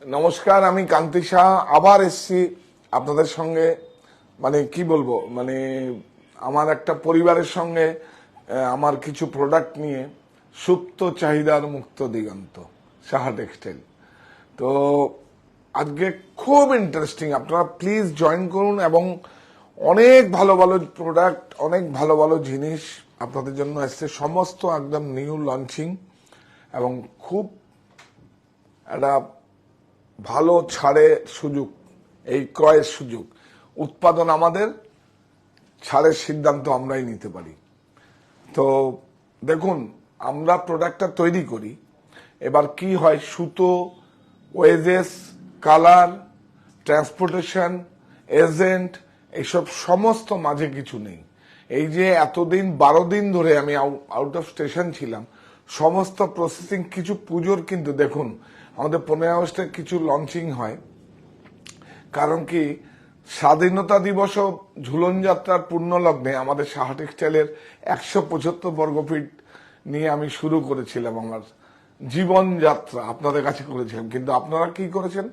নমস্কার, আমি কান্তি শাহ আবার এসেছি আপনাদের সঙ্গে। কি বলবো, আমার একটা পরিবারের সঙ্গে আমার কিছু প্রোডাক্ট নিয়ে সুপ্ত চাহিদার মুক্ত দিগন্ত সাহা টেক্সটাইল। তো আজকে খুব ইন্টারেস্টিং, আপনারা প্লিজ জয়েন করুন এবং অনেক ভালো ভালো প্রোডাক্ট, অনেক ভালো ভালো জিনিস আপনাদের জন্য এসছে, সমস্ত একদম নিউ লঞ্চিং এবং খুব একটা ভালো ছাড়ের সুযোগ, এই ক্রয়ের সুযোগ। উৎপাদন আমাদের, ছাড়ের সিদ্ধান্ত আমরাই নিতে পারি। তো দেখুন, আমরা প্রোডাক্টটা তৈরি করি, এবার কি হয়, সুতো, ওয়েজেস, কালার, ট্রান্সপোর্টেশন, এজেন্ট, এইসব সমস্ত মাঝে কিছু নেই। এই যে এতদিন 12 দিন ধরে আমি আউট অফ স্টেশন ছিলাম, সমস্ত প্রসেসিং, কিছু পুজোর, কিন্তু দেখুন আমাদের 15 আগস্টে কিছু লঞ্চিং হয়, কারণ কি স্বাধীনতা দিবস ও ঝুলন যাত্রার পূর্ণ লগ্নে আমাদের সাহা টেক্সটাইলের 175 বর্গফিট নিয়ে আমি শুরু করেছিলাম আমার জীবন যাত্রা, আপনাদের কাছে করেছিলাম। কিন্তু আপনারা কি করেছেন,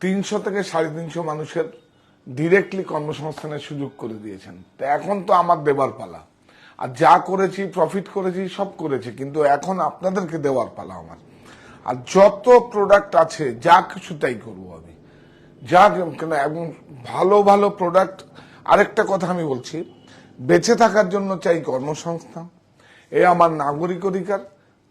300 থেকে 350 মানুষের ডিরেক্টলি কর্মসংস্থানের সুযোগ করে দিয়েছেন। তো এখন তো আমার দেবার পালা, আর যা করেছি, প্রফিট করেছি, সব করেছি, কিন্তু এখন আপনাদেরকে দেওয়ার পালা আমার। আর যত প্রোডাক্ট আছে, যা কিছু তাই করবো আমি, যা কেন, এবং ভালো ভালো প্রোডাক্ট। আরেকটা কথা আমি বলছি, বেঁচে থাকার জন্য চাই কর্মসংস্থান, এ আমার নাগরিক অধিকার।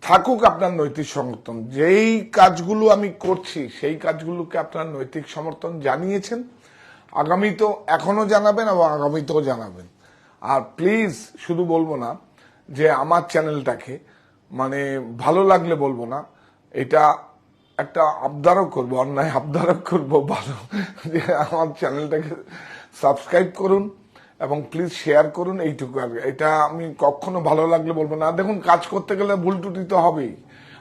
থাকুক আপনার নৈতিক সমর্থন, যেই কাজগুলো আমি করছি সেই কাজগুলোকে আপনার নৈতিক সমর্থন জানিয়েছেন, আগামী তো এখনো জানাবেন এবং আগামীতেও জানাবেন। আর প্লিজ, শুধু বলবো না যে আমার চ্যানেলটাকে ভালো লাগলে বলবো না, এটা একটা আবদারও করবো, অন্যায় আবদারও করবো, ভালো যে আমার চ্যানেলটাকে সাবস্ক্রাইব করুন এবং প্লিজ শেয়ার করুন, এইটুকু। এটা আমি কখনো ভালো লাগলে বলবো না। দেখুন, কাজ করতে গেলে ভুল ত্রুটি তো হবেই,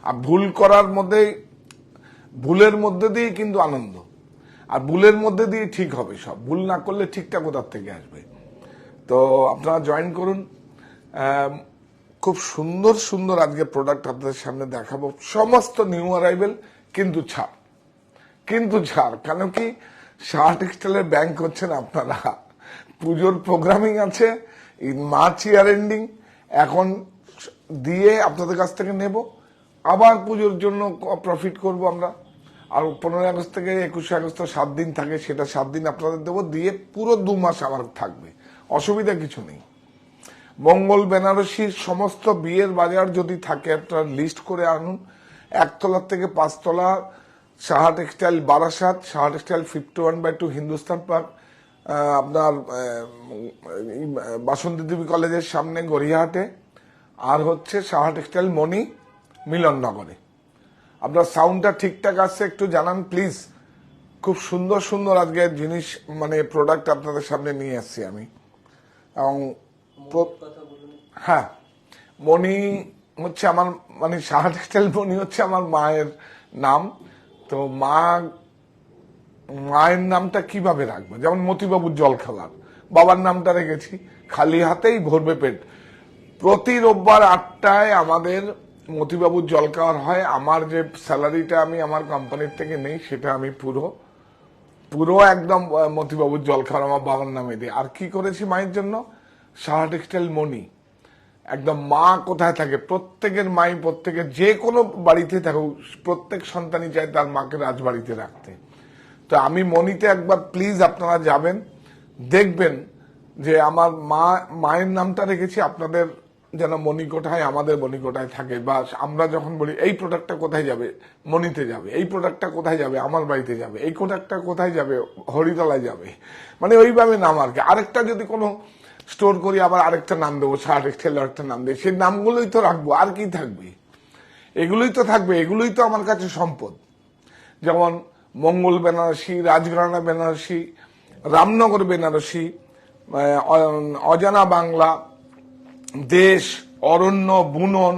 আর ভুলের মধ্যে দিয়ে কিন্তু আনন্দ, আর ভুলের মধ্যে দিয়ে ঠিক হবে সব। ভুল না করলে ঠিকটা কোথার থেকে আসবে? তো আপনারা জয়েন করুন। খুব সুন্দর সুন্দর আজকে প্রোডাক্ট আপনাদের সামনে দেখাবো, সমস্ত নিউ অ্যারাইভেল, কিন্তু ছাড়। কেন কি, সাহা টেক্সটাইলের ব্যাংক হচ্ছেন আপনারা। পুজোর প্রোগ্রামিং আছে, মার্চ ইয়ার এন্ডিং, এখন দিয়ে আপনাদের কাছ থেকে নেব, আবার পুজোর জন্য প্রফিট করব আমরা। আর 15 আগস্ট থেকে 21 আগস্ট 7 দিন থাকে, সেটা 7 দিন আপনাদের দেবো, দিয়ে পুরো 2 মাস আমার থাকবে, অসুবিধা কিছু নেই। মঙ্গল বেনারসির সমস্ত বিয়ের বাজার যদি থাকে, আপনারা লিস্ট করে আনুন। 1 তলার থেকে 5 তলা Saha textile Barasat, Saha textile 51/2 Hindustan park, আপনার বাসন্তী দেবী কলেজের সামনে গড়িয়াহাটে, আর হচ্ছে সাহা টেক্সটাইল মণি মিলননগরে। আপনার সাউন্ডটা ঠিকঠাক আসছে, একটু জানান প্লিজ। খুব সুন্দর সুন্দর আজকে জিনিস, প্রোডাক্ট আপনাদের সামনে নিয়ে আসছি আমি। এবং হ্যাঁ, মণি হচ্ছে আমার, সাহা টেক্সটাইল মণি হচ্ছে আমার মায়ের নাম। তো মায়ের নামটা কিভাবে রাখবো, যেমন মতিবাবুর জল খাবার, বাবার নামটা রেখেছি, খালি হাতেই ভরবে পেট। প্রতি রোববার 8টায় আমাদের মতিবাবুর জল খাওয়ার হয়। আমার যে স্যালারিটা আমি আমার কোম্পানির থেকে নেই, সেটা আমি পুরো একদম মতিবাবুর জল খাওয়ার আমার বাবার নামে দিই। আর কি করেছি মায়ের জন্য, সাহা টেক্সটাইল মণি, একদম মা কোথায় থাকে, প্রত্যেকের মাই, প্রত্যেকের যে কোনো বাড়িতে থাকুক, প্রত্যেক সন্তানই চায় তার মাকে রাজবাড়িতে রাখতে। তো আমি মণিতে একবার প্লিজ আপনারা যাবেন, দেখবেন যে আমার মায়ের নামটা রেখেছি। আপনাদের যেন মণিকোঠায়, আমাদের মণিকোঠায় থাকে, বা আমরা যখন বলি এই প্রোডাক্টটা কোথায় যাবে, মণিতে যাবে, এই প্রোডাক্টটা কোথায় যাবে, আমার বাড়িতে যাবে, এই প্রোডাক্টটা কোথায় যাবে, হরিতলায় যাবে, ওইভাবে নাম আর কি। আরেকটা যদি কোনো স্টোর করি, আবার আরেকটা নাম দেবো, সাহা টেক্সটাইল আরেকটা নাম দেবো, সেই নামগুলোই তো রাখবো, আর কি থাকবে? এগুলোই তো থাকবে, এগুলোই তো আমার কাছে সম্পদ। যেমন মঙ্গল বেনারসি, রাজঘরানা বেনারসি, রামনগর বেনারসি, অজানা বাংলা, দেশ, অরণ্য, বুনন,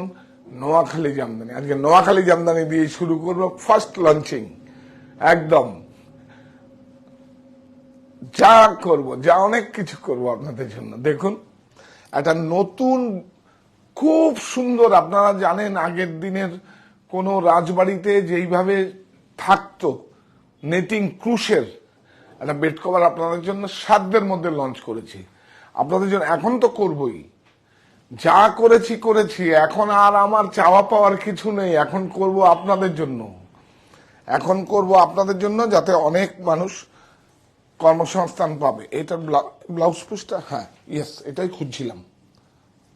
নোয়াখালী জামদানি। আজকে নোয়াখালী জামদানি দিয়ে শুরু করবো, ফার্স্ট লঞ্চিং। একদম যা করব, যা অনেক কিছু করব আপনাদের জন্য। দেখুন, একটা নতুন, খুব সুন্দর, আপনারা জানেন আগের দিনের কোন রাজবাড়িতে যেইভাবে থাকতো নেটিং ক্রুশের একটা বেড কভার আপনাদের জন্য সাধ্যের মধ্যে লঞ্চ করেছি। আপনাদের জন্য এখন তো করবই, যা করেছি করেছি, এখন আর আমার চাওয়া পাওয়ার কিছু নেই। এখন করব আপনাদের জন্য, এখন করব আপনাদের জন্য, যাতে অনেক মানুষ কর্মসংস্থান পাবে। এটা ব্লাউজ পিসটা, হ্যাঁ ইয়েস, এটাই খুঁজছিলাম।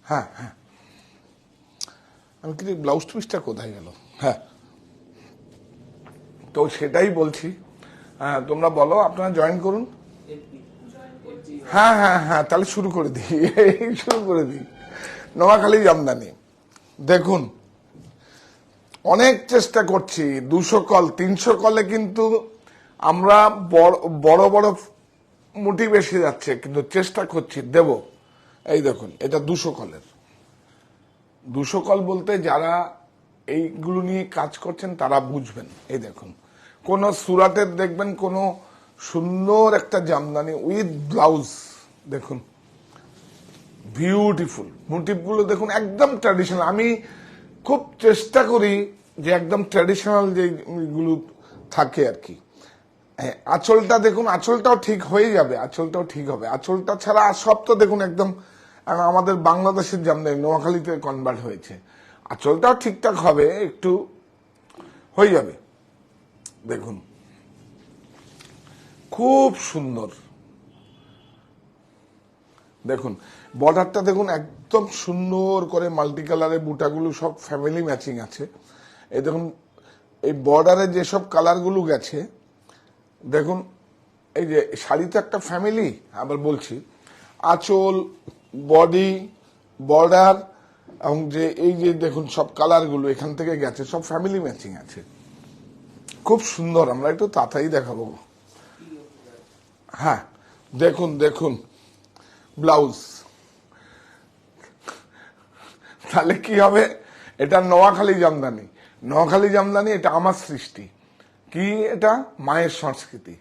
হ্যাঁ হ্যাঁ, আমি কি ব্লাউজ পিসটা কোথায় গেল? হ্যাঁ, তো সেটাই বলছি। হ্যাঁ, তোমরা বলো, আপনারা জয়েন করুন। হ্যাঁ হ্যাঁ হ্যাঁ, তাহলে শুরু করে দিই, শুরু করে দিই। নোয়াখালী জামদানি, দেখুন অনেক চেষ্টা করছি, 200 কল 300 কলে কিন্তু আমরা বড় বড় মুটি বেশি যাচ্ছে, কিন্তু চেষ্টা করছি দেব। এই দেখুন, এটা 200 কলের। 200 কল বলতে যারা এইগুলো নিয়ে কাজ করছেন তারা বুঝবেন। এই দেখুন, কোন সুরাটের দেখবেন কোন সুন্দর একটা জামদানি উইথ ব্লাউজ, দেখুন বিউটিফুল মোটিভগুলো দেখুন, একদম ট্র্যাডিশনাল। আমি খুব চেষ্টা করি যে একদম ট্র্যাডিশনাল যেগুলো থাকে আর কি। আঁচলটা দেখুন, আঁচলটাও ঠিক হয়ে যাবে, আঁচলটাও ঠিক হবে। আঁচলটা ছাড়া সব তো দেখুন একদম আমাদের বাংলাদেশের জামদানি নোয়াখালীতে কনভার্ট হয়েছে। আঁচলটাও ঠিকঠাক হবে, একটু হয়ে যাবে। দেখুন খুব সুন্দর, দেখুন বর্ডারটা দেখুন একদম সুন্দর করে মাল্টি কালারের বুটাগুলো সব ফ্যামিলি ম্যাচিং আছে। এই দেখুন, এই বর্ডারে যেসব কালারগুলো গেছে দেখুন, এই যে শাড়িতে একটা ফ্যামিলি, আবার বলছি আঁচল, বডি, বর্ডার এবং যে এই যে দেখুন সব কালারগুলো এখান থেকে গেছে, সব ফ্যামিলি ম্যাচিং আছে, খুব সুন্দর। আমরা একটু তাড়াতাড়ি দেখাবো। হ্যাঁ দেখুন, দেখুন ব্লাউজ, তাহলে কি হবে? এটা নোয়াখালী জামদানি, নোয়াখালী জামদানি, এটা আমার সৃষ্টি। কি এটা? মায়ের সংস্কৃতি।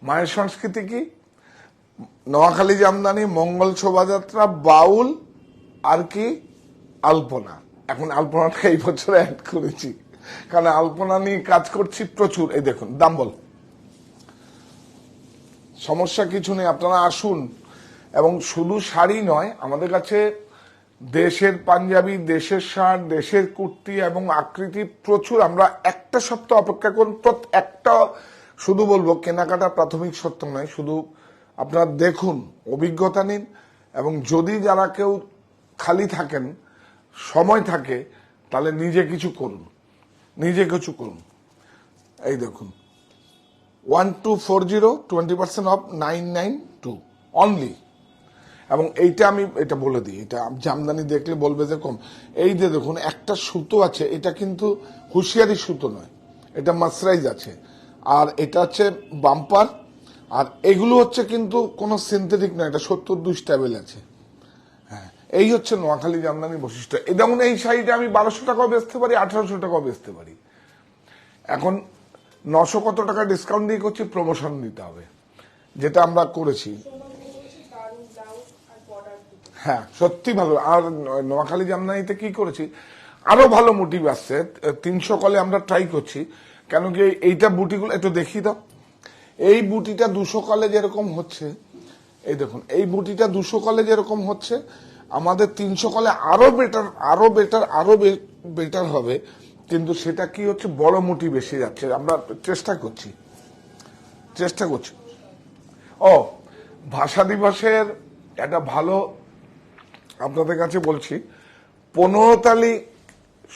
মায়ের সংস্কৃতি কি? নোয়াখালী জামদানি, মঙ্গল শোভাযাত্রা, বাউল, আর কি আলপনা। এখন আলপনাটা এই বছর অ্যাড করেছি, কারণ আলপনা নিয়ে কাজ করছি প্রচুর। এই দেখুন দাম বল, সমস্যা কিছু নেই, আপনারা আসুন। এবং শুধু শাড়ি নয়, আমাদের কাছে দেশের পাঞ্জাবি, দেশের শার্ট, দেশের কুর্তি এবং আকৃতি প্রচুর। আমরা একটা সপ্তাহ অপেক্ষা করুন, একটা শুধু বলবো কেনাকাটা প্রাথমিক সত্য নয়, শুধু আপনারা দেখুন, অভিজ্ঞতা নিন। এবং যদি যারা কেউ খালি থাকেন, সময় থাকে, তাহলে নিজে কিছু করুন, নিজে কিছু করুন। এই দেখুন 1240, 20% অফ 992 অনলি। এবং এইটা আমি এটা বলে দিই, এটা জামদানি দেখলে বলবে যে কম। এই যে দেখুন একটা সুতো আছে, এটা কিন্তু হুঁশিয়ারি সুতো নয়, এটা মাসরাইজ আছে। আর এটা হচ্ছে বাম্পার, আর এগুলো হচ্ছে কিন্তু কোনো সিনথেটিক নয়, এটা 72 স্ট্যাবেল আছে। হ্যাঁ, এই হচ্ছে নোয়াখালী জামদানির বৈশিষ্ট্য। এই যেমন এই শাড়িটা আমি 1200 টাকাও বেচতে পারি, 1800 টাকাও বেচতে পারি। এখন 900 কত টাকা ডিসকাউন্ট দিয়ে করছি, প্রমোশন দিতে হবে, যেটা আমরা করেছি। হ্যাঁ সত্যি ভালো। আর নোয়াখালী জামদানিতে কি করেছি, আরো ভালো মোটিভ আসছে। 300 কলে আমরা ট্রাই করছি, কেন কি এইটা বুটিগুলো একটু দেখি দাও। এই বুটিটা 200 কলে যেরকম হচ্ছে, এই দেখুন এই বুটিটা 200 কলে যেরকম হচ্ছে, আমাদের 300 কলে আরো বেটার, আরো বেটার, আরো বেটার হবে। কিন্তু সেটা কি হচ্ছে, বড় মুটি বেশি যাচ্ছে। আমরা চেষ্টা করছি, চেষ্টা করছি। ও, ভাষা দিবসের একটা ভালো আপনাদের কাছে বলছি, 15 তারিখ,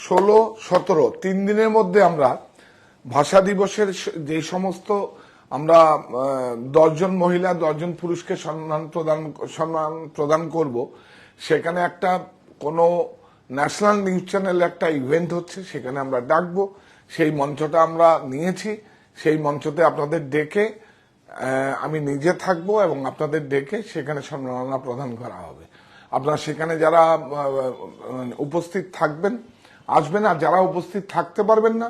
16, 17 3 দিনের মধ্যে আমরা ভাষা দিবসের যে সমস্ত আমরা 10 জন মহিলা 10 জন পুরুষকে সম্মান প্রদান করব, সেখানে একটা কোনো ন্যাশনাল নিউজ চ্যানেলে একটা ইভেন্ট হচ্ছে, সেখানে আমরা ডাকবো। সেই মঞ্চটা আমরা নিয়েছি, সেই মঞ্চতে আপনাদের ডেকে আমি নিজে থাকবো এবং আপনাদের ডেকে সেখানে সম্মাননা প্রদান করা হবে। আপনারা সেখানে যারা উপস্থিত থাকবেন আসবেন, আর যারা উপস্থিত থাকতে পারবেন না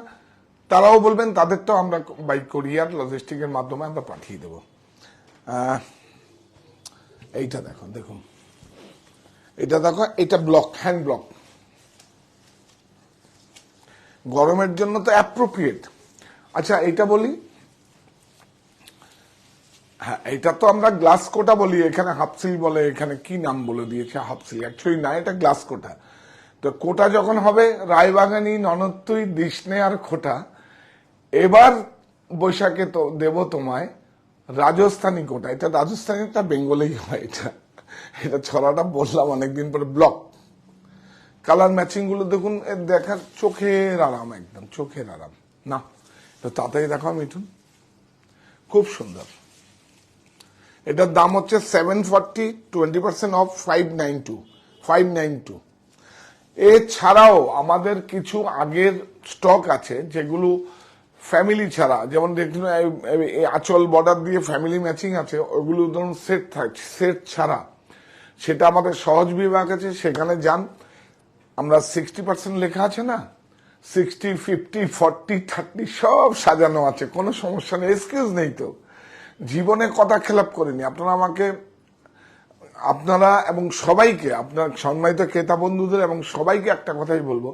তারাও বলবেন, তাদেরটাও আমরা বাই কোরিয়ার লজিস্টিকের মাধ্যমে আমরা পাঠিয়ে দেব। এইটা দেখো, দেখুন এটা দেখো, এটা ব্লক, হ্যান্ড ব্লক, গরমের জন্য তো অ্যাপ্রোপ্রিয়েট। আচ্ছা এটা বলি, হ্যাঁ এটা তো আমরা গ্লাস কোটা বলি, এখানে হাফসিল বলে, এখানে কি নাম বলে দিয়েছে হাফসিল, অ্যাকচুয়ালি না, এটা গ্লাস কোটা। তো কোটা যখন হবে রায়বাগানি, ননত্তুই, দিসনে আর খোটা, এবার বৈশাখে তো দেব তোমায় রাজস্থানী কোটা। এটা রাজস্থানীটা বেঙ্গলেই হয়, এটা এটা ছড়াটা বললাম অনেকদিন পরে। ব্লক কালার ম্যাচিং গুলো দেখুন, দেখার চোখের আরাম, একদম চোখের আরাম। না তো তাড়াতাড়ি দেখো মিঠুন, খুব সুন্দর। এটার দাম হচ্ছে 740, 20% অফ 592। এছাড়াও আমাদের কিছু আগের স্টক আছে যেগুলো ফ্যামিলি ছাড়া, যেমন দেখুন আঁচল বর্ডার দিয়ে ফ্যামিলি ম্যাচিং আছে, ওগুলো ধরুন সেট থাকছে, সেট ছাড়া সেটা আমাদের সহজ বিভাগ আছে, সেখানে যান। আমরা 60% লেখা আছে না, 60, 50, 40, 30 সব সাজানো আছে, কোনো সমস্যা নেই, এক্সকিউজ নেই তো। জীবনে কথা খেলাপ করিনি। আপনারা এবং সবাইকে, আপনার সম্মানিত ক্রেতা বন্ধুদের এবং সবাইকে একটা কথাই বলবো,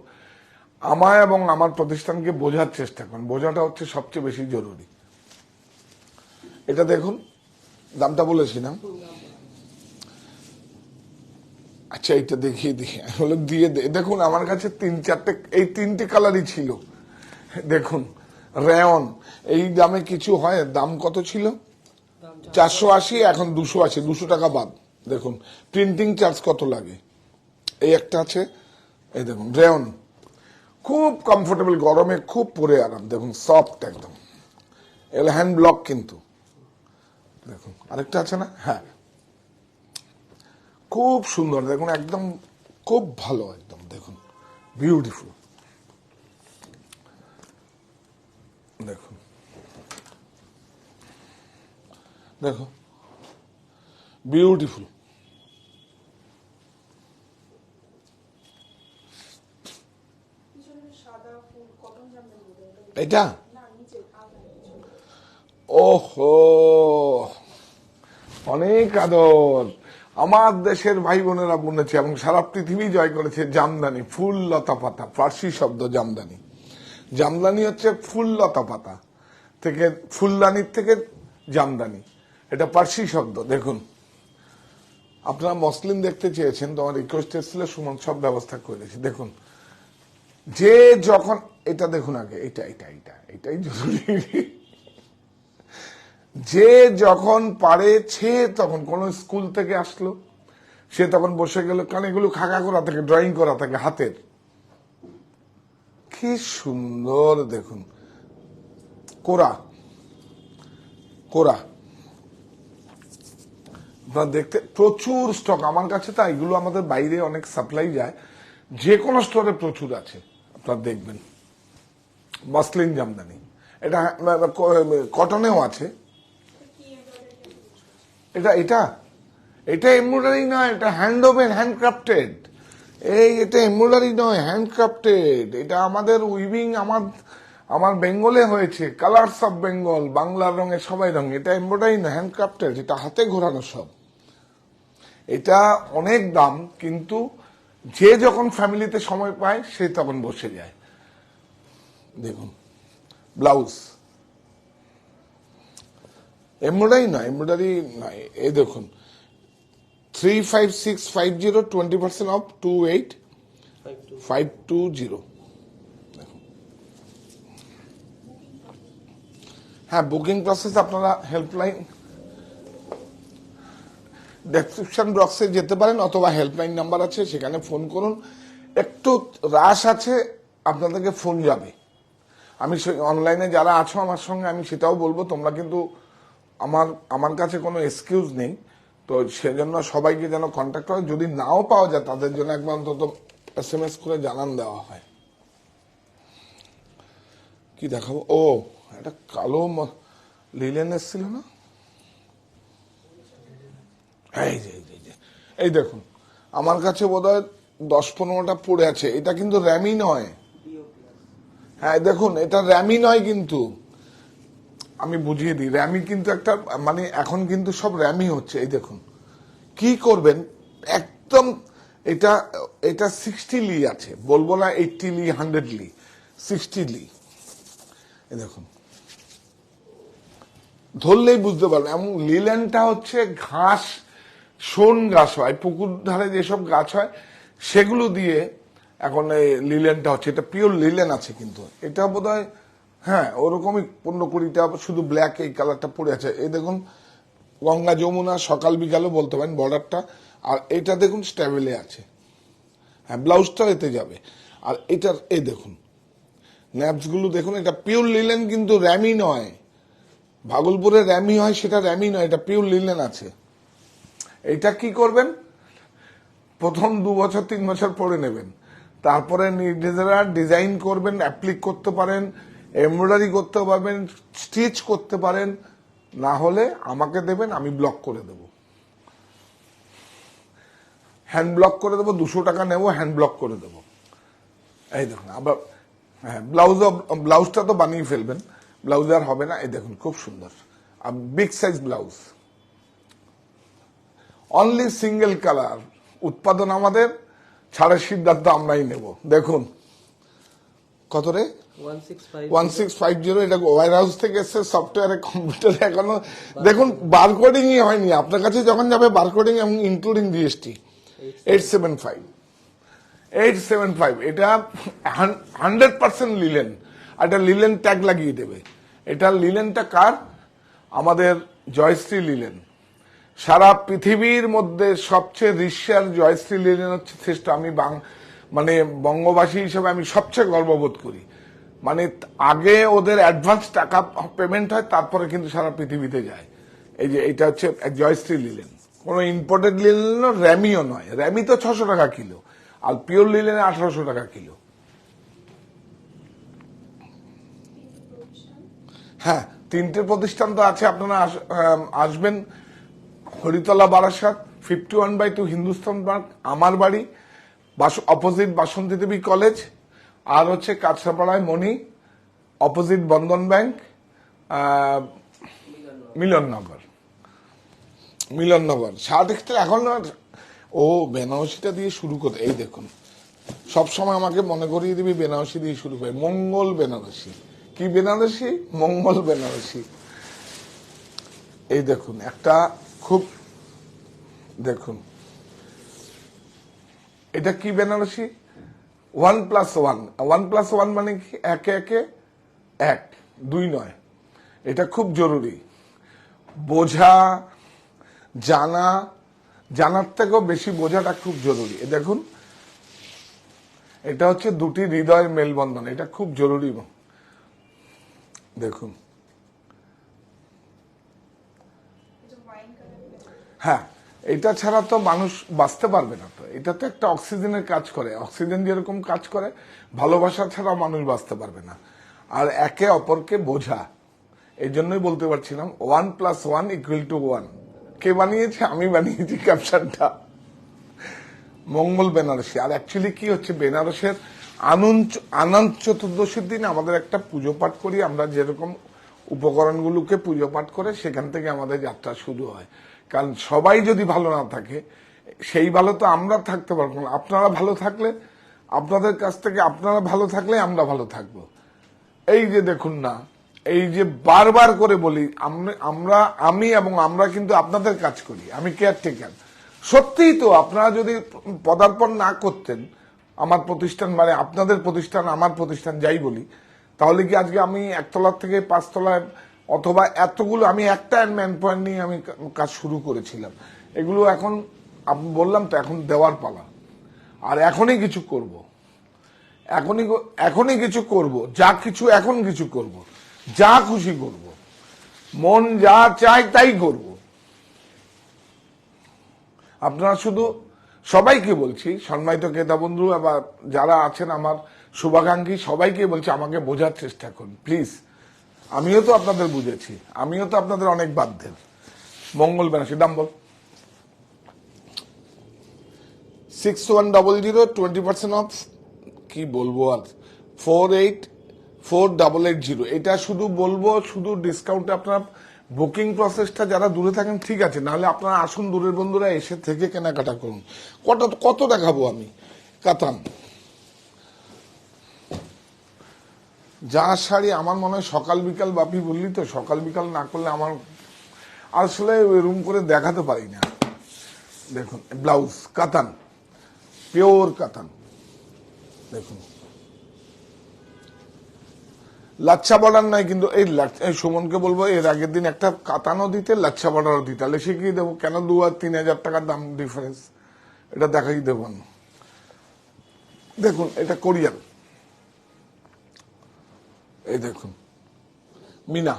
আমায় এবং আমার প্রতিষ্ঠানকে বোঝার চেষ্টা করুন, বোঝাটা হচ্ছে সবচেয়ে বেশি জরুরি। এটা দেখুন, দামটা বলেছি না? আচ্ছা এটা দেখিয়ে দিয়ে দেখুন, আমার কাছে 3-4টে এই 3টে কালারই ছিল। দেখুন রেয়ন, এই দামে কিছু হয়? দাম কত ছিল? 480, এখন 280, 200 টাকা বাদ। দেখুন প্রিন্টিং চার্জ কত লাগে। এই একটা আছে, এই দেখুন রেয়ন, খুব কমফোর্টেবল, গরমে খুব পরে আরাম। দেখুন সফট একদম, এগুলো হ্যান্ড ব্লক কিন্তু। দেখুন আরেকটা আছে না, হ্যাঁ খুব সুন্দর, দেখুন একদম খুব ভালো, একদম দেখুন বিউটিফুল। দেখুন দেখো বিউটিফুল। এটা ওহো, অনেক আদর। আমার দেশের ভাই বোনেরা বুনেছে এবং সারা পৃথিবী জয় করেছে জামদানি, ফুল লতা পাতা, ফার্সি শব্দ জামদানি। জামদানি হচ্ছে ফুল লতা পাতা থেকে, ফুলদানির থেকে জামদানি, এটা পার্সি শব্দ। দেখুন আপনারা মসলিন দেখতে চেয়েছেন, তোমার রিকোয়েস্ট এসেছিল, সুমন সব ব্যবস্থা করে দিয়েছি। দেখুন যে যখন, এটা দেখুন আগে, এটাই জরুরি। যে যখন পারে, সে তখন কোন স্কুল থেকে আসলো, সে তখন বসে গেল, কারণ এগুলো খাকা করা থাকে, ড্রয়িং করা থাকে হাতের, কি সুন্দর। দেখুন কোরা কোরা, আপনার দেখতে প্রচুর স্টক আমার কাছে, তো এগুলো আমাদের বাইরে অনেক সাপ্লাই যায়, যে কোনো স্টোরে প্রচুর আছে, আপনারা দেখবেন। মসলিন জামদানি, এটা কটনেও আছে। এটা এটা এটা এমব্রয়ডারি নয়, এটা হ্যান্ড ওভেন, হ্যান্ডক্রাফটেড। এটা এমব্রয়ডারি নয়, হ্যান্ডক্রাফটেড। এটা আমাদের উইভিং, আমার বেঙ্গলে হয়েছে, কালার্স অফ বেঙ্গল, বাংলার রঙে সবাই রঙে। এটা এমব্রয়ডারি নয়, হ্যান্ডক্রাফটেড, এটা হাতে ঘোরানো সব। এটা অনেক দাম, কিন্তু যে যখন ফ্যামিলিতে সময় পায় সে তখন বসে যায়। দেখুন ব্লাউজ এমব্রয়ডারি নয়, এই দেখুন 35650, 20% অফ 28520। হ্যাঁ বুকিং প্রসেস আপনারা হেল্পলাইন, ডেসক্রিপশন বক্সে যেতে পারেন, অথবা হেল্পলাইন নাম্বার আছে, সেখানে ফোন করুন। একটু রাশ আছে, আপনাদেরকে ফোন যাবে। আমি অনলাইনে যারা আছো আমার সঙ্গে, আমি সেটাও বলবো, তোমরা কিন্তু আমার কাছে কোনো এক্সকিউজ নেই, তো সেজন্য সবাইকে যেন কন্ট্যাক্ট হয়। যদি নাও পাওয়া যায় তাদের জন্য একবার অন্তত SMS করে জানান দেওয়া হয়। কি দেখাবো? ও একটা কালো লিলেন এসেছিল না, এই দেখুন আমার কাছে বোধহয় 10-15টা পড়ে আছে। এটা কিন্তু র্যামি নয়, হ্যাঁ দেখুন এটা র্যামি নয়, কিন্তু আমি বুঝিয়ে দিই, র্যামি কিন্তু একটা, মানে এখন কিন্তু সব র্যামি হচ্ছে। এই দেখুন কি করবেন, একদম এটা 60 আছে, বলবো না 80 100 60 এই দেখুন ধরলেই বুঝতে পারবেন। এবং লিলেনটা হচ্ছে ঘাস, শোন গাছ হয়, পুকুর ধারে যেসব গাছ হয় সেগুলো দিয়ে এখন এই লিলেনটা হচ্ছে। এটা পিওর লিলেন আছে, কিন্তু এটা বোধহয় হ্যাঁ ওরকমই 15-20টা, শুধু ব্ল্যাক এই কালারটা পড়ে আছে। এই দেখুন গঙ্গা যমুনা সকাল বিকালও বলতে পারেন বর্ডারটা। আর এটা দেখুন স্ট্যাবেলে আছে, হ্যাঁ ব্লাউজটা এতে যাবে। আর এটার এই দেখুন ন্যাপস গুলো দেখুন, এটা পিওর লিলেন কিন্তু র্যামি নয়। ভাগলপুরে র্যামি হয়, সেটা র্যামি নয়, এটা পিওর লিলেন আছে। এটা কি করবেন, প্রথম 2 বছর 3 বছর পরে নেবেন, তারপরে নিজেরা ডিজাইন করবেন, অ্যাপ্লিক করতে পারেন, এমব্রয়ডারি করতে পারবেন, স্টিচ করতে পারেন। না হলে আমাকে দেবেন, আমি ব্লক করে দেব, হ্যান্ড ব্লক করে দেবো। 200 টাকা নেবো, হ্যান্ড ব্লক করে দেবো। এই দেখুন আবার হ্যাঁ ব্লাউজটা তো বানিয়ে ফেলবেন, ব্লাউজ আর হবে না। এই দেখুন খুব সুন্দর big size blouse, only single colour. উৎপাদন আমাদের, ছাড়ের সিদ্ধান্ত আমরাই নেব। দেখুন কত রে, 1650। এটা ওয়ার হাউস থেকে এসছে, সফটওয়্যারে কম্পিউটারে এখনো দেখুন বারকোডিংই হয়নি। আপনার কাছে যখন যাবে বারকোডিং এবং ইনক্লুডিং জিএসটি 875। এটা 100% লিলেন। এটা লিলেন ট্যাগ লাগিয়ে দেবে। এটা লিলেনটা কার, আমাদের জয়শ্রী লিলেন। সারা পৃথিবীর মধ্যে সবচেয়ে ঋষ্যার জয়শ্রী লিলেন হচ্ছে শ্রেষ্ঠ। আমি মানে বঙ্গবাসী হিসেবে আমি সবচেয়ে গর্ববোধ করি। মানে আগে ওদের অ্যাডভান্স টাকা পেমেন্ট হয়, তারপরে কিন্তু সারা পৃথিবীতে যায়। এই যে এটা হচ্ছে জয়শ্রী লিলেন, কোনো ইম্পোর্টেড লিলেন র্যামিও নয়। র্যামি তো 600 টাকা কিলো, আর পিওর লিলেন 1800 টাকা কিলো। হ্যাঁ 3টে প্রতিষ্ঠান তো আছে, আপনারা আসবেন। হরিতলা বারাসাত, 51/2 হিন্দুস্তান পার্ক আমার বাড়ি, অপোজিট বাসন্তী দেবী কলেজ। আর হচ্ছে কাছড়াপাড়ায় মণি, অপোজিট বন্ধন ব্যাংক, মিলননগর। শার্ট এক্সট্রা এখন ও বেনারসিটা দিয়ে শুরু করে। এই দেখুন সবসময় আমাকে মনে করিয়ে দিবি বেনারসি দিয়ে শুরু করে। মঙ্গল বেনারসি, কি বেনারসি, মঙ্গল বেনারসি। এই দেখুন একটা খুব, দেখুন এটা কি বেনারসি, 1+1। 1+1 মানে কি, একে একে 1, 2 নয়। এটা খুব জরুরি, বোঝা জানার থেকেও বেশি বোঝাটা খুব জরুরি। দেখুন এটা হচ্ছে দুটি হৃদয়ের মেলবন্ধন, এটা খুব জরুরি। দেখুন হ্যাঁ, এটা ছাড়া তো মানুষ বাঁচতে পারবে না। তো এটা তো একটা অক্সিজেনের কাজ করে, অক্সিজেন যেরকম কাজ করে, ভালোবাসা ছাড়া মানুষ বাঁচতে পারবে না। আর একে অপরকে বোঝা, এই জন্যই বলতে পারছিলাম 1+1 = 1। কে বানিয়েছে, আমি বানিয়েছি ক্যাপশনটা, মঙ্গল বেনারসি। আর অ্যাকচুয়ালি কি হচ্ছে, বেনারসের আনন্দ চতুর্দশীর দিন আমাদের একটা পুজো পাঠ করি আমরা, যেরকম উপকরণগুলোকে পুজো পাঠ করে সেখান থেকে আমাদের যাত্রা শুরু হয়। কারণ সবাই যদি ভালো না থাকে, সেই ভালো তো আমরা থাকতে পারবো না। আপনারা ভালো থাকলে, আপনাদের কাছ থেকে আপনারা ভালো থাকলে আমরা ভালো থাকবো। এই যে দেখুন না, এই যে বারবার করে বলি, আমি এবং আমরা কিন্তু আপনাদের কাজ করি, আমি কেয়ারটেকার। সত্যিই তো, আপনারা যদি পদার্পণ না করতেন আমার প্রতিষ্ঠান, মানে আপনাদের প্রতিষ্ঠান আমার প্রতিষ্ঠান যাই বলি, তাহলে কি আজকে আমি 1তলার থেকে 5তলায়, অথবা এতগুলো, আমি একটা ম্যান পয়েন্ট নিয়ে আমি কাজ শুরু করেছিলাম। এগুলো এখন বললাম তো, এখন দেওয়ার পালা। আর এখনই কিছু করব, এখনই কিছু করব, এখন কিছু করব, যা খুশি করব, মন যা চায় তাই করব। আপনারা শুধু, সবাইকে বলছি, সম্মানিত ক্রেতা বন্ধু বা যারা আছেন আমার শুভাকাঙ্ক্ষী, সবাইকে বলছি আমাকে বোঝার চেষ্টা করুন প্লিজ। আমিও তো আপনাদের বুঝেছি, আমিও তো আপনাদের অনেক বাধ্যের। মঙ্গল বেনারসি, দাম বল, 6100, 20% অফ। কি বলবো আর, 484880। এটা শুধু বলবো, শুধু ডিসকাউন্টে আপনারা বুকিং প্রসেসটা, যারা দূরে থাকেন ঠিক আছে, নাহলে আপনারা আসুন, দূরের বন্ধুরা এসে থেকে কেনাকাটা করুন। কত দেখাবো আমি, কাতান যা শাড়ি আমার মনে হয় সকাল বিকাল, বাপি বললি তো সকাল বিকাল না করলে আমার আসলে রুম করে দেখাতে পারি না। দেখুন ব্লাউজ কাতান, পিওর কাতান। দেখুন লাচ্ছা বর্ডার নাই, কিন্তু এই সুমনকে বলবো এর আগের দিন একটা কাতানও দিতে, লাচ্ছা বর্ডারও দিতে, তাহলে শিখিয়ে দেবো। কেন 2 আর 3 হাজার টাকার দাম ডিফারেন্স, এটা দেখাই দেবো না। দেখুন এটা কোরিয়ান, এই দেখুন মিনা,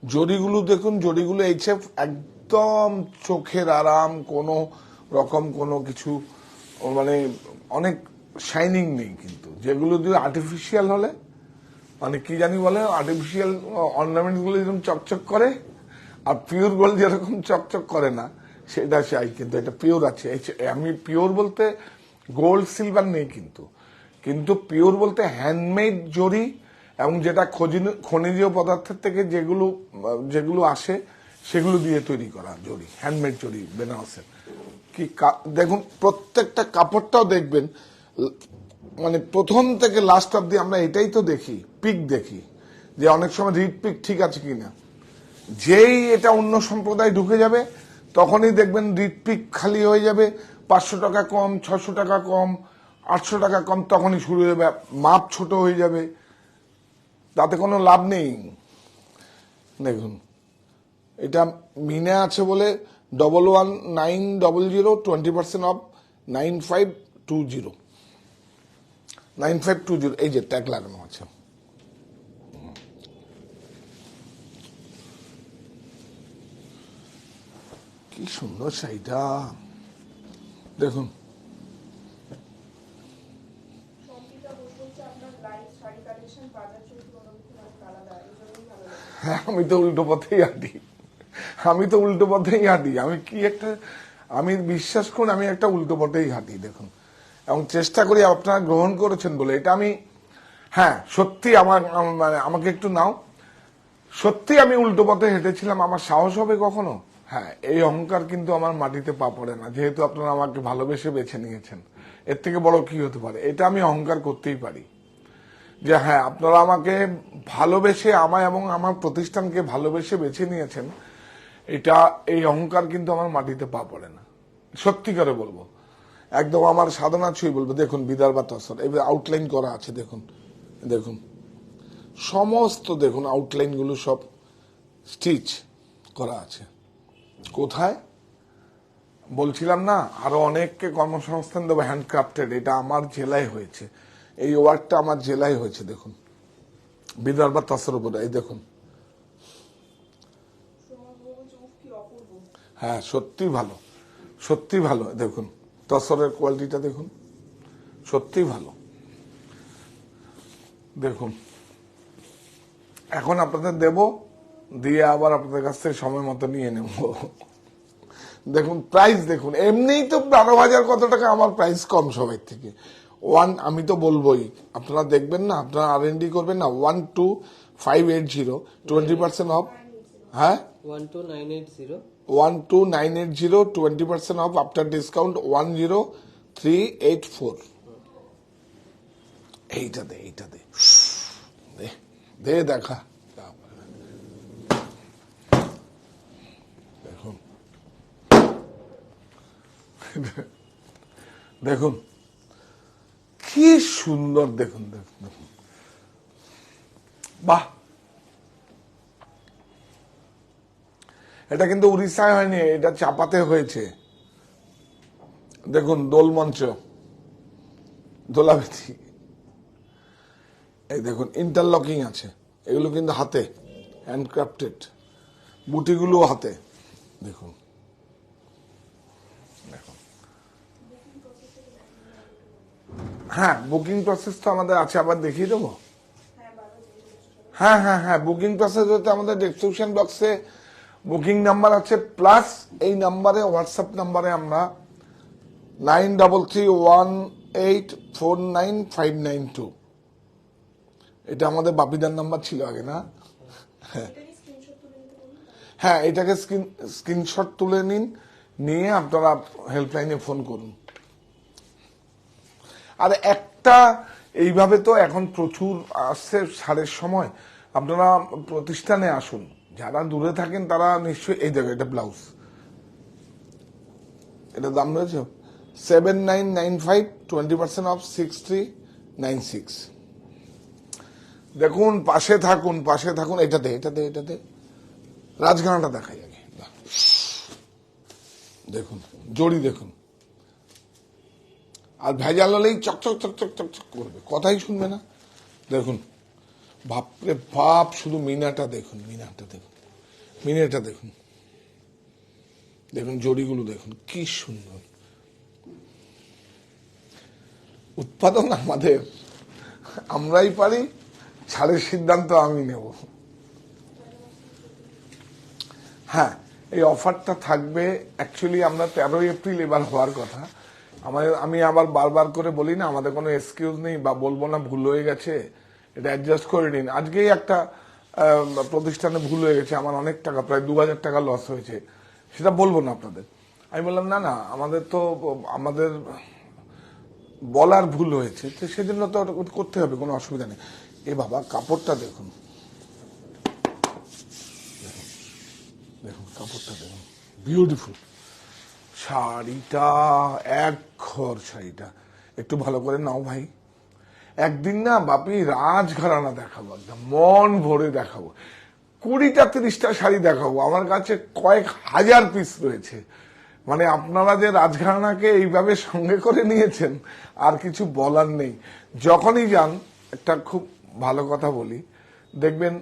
জরিগুলো দেখুন, জরিগুলো এইচএফ, একদম চোখের আরাম, কোনো রকম কোনো কিছু মানে অনেক শাইনিং নেই। কিন্তু যেগুলো যদি আর্টিফিশিয়াল হলে মানে কি জানি বলে, আর্টিফিশিয়াল অর্নামেন্ট গুলো যেরকম চকচক করে আর পিওর গোল্ড যেরকম চকচক করে না, সেটা চাই। কিন্তু এটা পিওর আছে। আমি পিওর বলতে গোল্ড সিলভার নেই, কিন্তু কিন্তু পিওর বলতে হ্যান্ডমেড জরি, এবং যেটা খনিজ পদার্থের থেকে যেগুলো যেগুলো আসে সেগুলো দিয়ে তৈরি করা জরি, হ্যান্ডমেড জরি বেনারসের। কি দেখুন প্রত্যেকটা কাপড়টাও দেখবেন, মানে প্রথম থেকে লাস্ট অব্দি আমরা এটাই তো দেখি, পিক দেখি যে অনেক সময় রিড পিক ঠিক আছে কিনা। যেই এটা অন্য সম্প্রদায় ঢুকে যাবে তখনই দেখবেন রিড পিক খালি হয়ে যাবে, 500 টাকা কম, 600 টাকা কম, 800 টাকা কম, তখনই শুরু হয়ে যাবে, মাপ ছোট হয়ে যাবে, তাতে কোনো লাভ নেই। দেখুন এটা মিনে আছে বলে 111900, 20% অফ 9520, 9520, এই যে ট্যাগ লাগানো আছে। কি সুন্দর শাড়িটা দেখুন। হ্যাঁ আমি তো উল্টো পথেই হাঁটি, আমি তো উল্টো পথেই হাঁটি। আমি কি একটা, আমি বিশ্বাস করুন আমি একটা উল্টো পথেই হাঁটি। দেখুন এবং চেষ্টা করি, আপনারা গ্রহণ করেছেন বলে এটা আমি, হ্যাঁ সত্যি আমার মানে আমাকে একটু নাও, সত্যি আমি উল্টো পথে হেঁটেছিলাম। আমার সাহস হবে কখনো? হ্যাঁ এই অহংকার কিন্তু আমার মাটিতে পা পড়ে না, যেহেতু আপনারা আমাকে ভালোবেসে বেছে নিয়েছেন। এর থেকে বড় কি হতে পারে? এটা আমি অহংকার করতেই পারি যে হ্যাঁ আপনারা আমাকে ভালোবেসে, আমায় এবং আমার প্রতিষ্ঠানকে ভালোবেসে বেছে নিয়েছেন। এটা এই অহংকার কিন্তু আমার মাটিতে পা পড়ে না, সত্যি করে বলবো। একদম আমার সাধনা ছুঁই বলবো। দেখুন বিদর্ভ তসর এবার আউটলাইন করা আছে, দেখুন দেখুন সমস্ত, দেখুন আউটলাইন গুলো সব স্টিচ করা আছে। কোথায় বলছিলাম না, আরো অনেককে কর্মসংস্থান দেবো, হ্যান্ডক্রাফটেড। এটা আমার জেলায় হয়েছে, এই ওয়ার্কটা আমার জেলায় হয়েছে। দেখুন বিদর্ভ তসর উপরে, এই দেখুন, হ্যাঁ সত্যি ভালো, সত্যি ভালো। দেখুন তসরের কোয়ালিটিটা দেখুন, সত্যি ভালো। দেখুন এখন আপনাদের দেব, দিয়ে আবার আপনাদের কাছ থেকে সময় মতো নিয়ে নেব। দেখুন প্রাইস দেখুন, এমনিই তো 12,000 কত টাকা, আমার প্রাইস কম সবাই থেকে। আমি তো বলবোই, আপনারা দেখবেন না, আপনারা R&D করবেন না। 12580, 20% অফ। হ্যাঁ 12980, 12980, 20% অফ আফটার ডিসকাউন্ট 10384। এইটা দে, এইটা দে, দে দে দেখা। দেখুন দেখুন কি সুন্দর, দেখুন দেখুন দেখুন, বাহ। এটা কিন্তু উড়িষ্যায় হয়নি, এটা চাপাতে হয়েছে। দেখুন দোলমঞ্চ, দোলাবেদি, এই দেখুন ইন্টারলকিং আছে, এগুলো কিন্তু হাতে হ্যান্ডক্রাফটেড, বুটিগুলো হাতে। দেখুন দেখুন, হ্যাঁ বুকিং প্রসেস তো আমাদের আছে, আবার দেখিয়ে দেবো। হ্যাঁ হ্যাঁ হ্যাঁ বুকিং প্রসেস হতে আমাদের ডেসক্রিপশন বক্সে বুকিং নাম্বার আছে, প্লাস এই নাম্বারে, হোয়াটসঅ্যাপ নাম্বারে আমরা 9331849592, এটা আমাদের বাপিদার নাম্বার ছিল আগে না। হ্যাঁ এটাকে স্ক্রিনশট তুলে নিন, নিয়ে আপনারা হেল্পলাইনে ফোন করুন। আর একটা এইভাবে তো এখন প্রচুর আসছে ছাড়ের সময়, আপনারা প্রতিষ্ঠানে আসুন, যারা দূরে থাকেন তারা নিশ্চয়ই এই জায়গায় এটা ব্লাউজ, এটা দাম রয়েছে 7995, 20% অফ 6396। দেখুন পাশে থাকুন, পাশে থাকুন, এটাতে এটাতে এটাতে রাজঘানাটা দেখাই আগে। দেখুন জড়ি দেখুন, আর ভেজাল হলেই চকচক চকচক চকচক করবে, কথাই শুনবে না। দেখুন বাপরে বাপ, শুধু মিনাটা দেখুন, মিনাটা দেখুন, মিনাটা দেখুন, দেখুন জড়িগুলো দেখুন কি সুন্দর। উৎপাদন আমাদের, আমরাই পারি, ছাড়ের সিদ্ধান্ত আমি নেব। হ্যাঁ, এই অফারটা থাকবে, অ্যাকচুয়ালি আমরা 13 এপ্রিল এবার হওয়ার কথা। আমি আবার বারবার করে বলি না, আমাদের কোনো এক্সকিউজ নেই, বা বলবো না ভুল হয়ে গেছে, এটা অ্যাডজাস্ট করে নিন। আজকেই একটা প্রতিষ্ঠানে ভুল হয়ে গেছে, আমার অনেক টাকা, প্রায় 2000 টাকা লস হয়েছে, সেটা বলবো না আপনাদের। আমি বললাম না না, আমাদের বলার ভুল হয়েছে, তো সেজন্য তো করতে হবে, কোনো অসুবিধা নেই। এ বাবা কাপড়টা দেখুন, দেখুন কাপড়টা দেখুন, বিউটিফুল শাড়িটা, এক ঘর শাড়িটা। একটু ভালো করে নাও ভাই, একদিন না বাপি রাজঘরানা দেখাবো, একদম মন ভরে দেখাবো, 20টা 30টা শাড়ি দেখাবো, আমার কাছে কয়েক হাজার পিস রয়েছে। মানে আপনারা যে রাজঘরানাকে এইভাবে সঙ্গে করে নিয়েছেন, আর কিছু বলার নেই। যখনই যান, একটা খুব ভালো কথা বলি, দেখবেন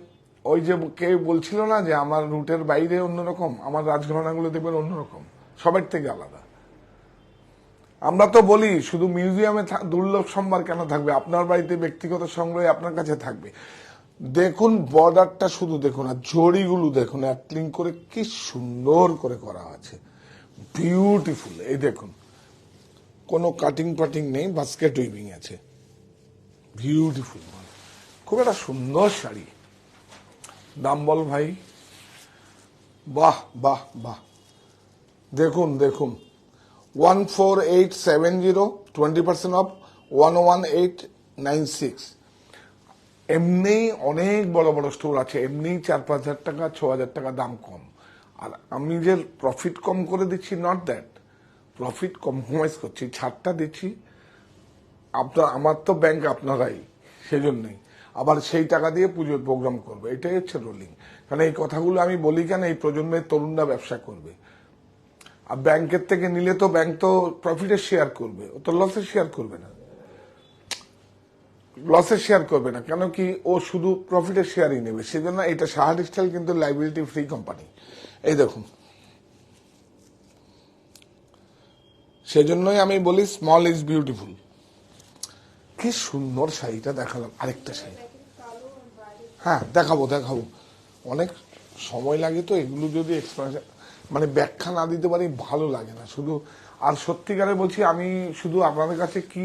ওই যে কেউ বলছিল না যে আমার রুটের বাইরে অন্যরকম, আমার রাজঘরানাগুলো দেখবেন অন্যরকম, সবার থেকে আলাদা। আমরা তো বলি শুধু মিউজিয়ামে দুর্লভ সম্ভার কেন থাকবে, আপনার বাড়িতে ব্যক্তিগত সংগ্রহে আপনার কাছে থাকবে। দেখুন বর্ডারটা শুধু দেখুন, আর জড়িগুলো দেখুন, অ্যাটলিং করে কি সুন্দর করে করা আছে, বিউটিফুল। এই দেখুন কোনো কাটিং পাটিং নেই, বাস্কেট উইভিং আছে, বিউটিফুল, খুব একটা সুন্দর শাড়ি। দাম বল ভাই, বাহ বাহ বাহ, দেখুন দেখুন, 14870, 20% অফ 11896। এমনি অনেক বড় বড় স্টোর আছে, এমনি 4-5 হাজার টাকা 6,000 টাকা দাম কম। আর আমি যে প্রফিট কম করে দিচ্ছি, নট দ্যাট, প্রফিট কম্প্রোমাইজ করছি, ছাড়টা দিচ্ছি। আমার তো ব্যাংক আপনারাই, সেজন্যই আবার সেই টাকা দিয়ে পুজোর প্রোগ্রাম করবে, এটাই হচ্ছে রোলিং। কারণ এই কথাগুলো আমি বলি কেন, এই প্রজন্মের তরুণরা ব্যবসা করবে, আর ব্যাংকের থেকে নিলে তো ব্যাংক তো প্রফিটের শেয়ার করবে, ও তো লসের শেয়ার করবে না, লসের শেয়ার করবে না, কেন কি ও শুধু প্রফিটের শেয়ারই নেবে। সেজন্য এটা সাহা টেক্সটাইল কিন্তু লাইবিলিটি ফ্রি কোম্পানি। এই দেখুন, সেজন্যই আমি বলি স্মল ইজ বিউটিফুল। কি সুন্দর শাড়িটা দেখালাম, আরেকটা শাড়ি, হ্যাঁ দেখাবো দেখাবো, অনেক সময় লাগে তো এগুলো যদি এক্সপ্রেশন মানে ব্যাখ্যা না দিতে পারি ভালো লাগে না শুধু। আর সত্যিকারে বলছি, আমি শুধু আপনাদের কাছে কি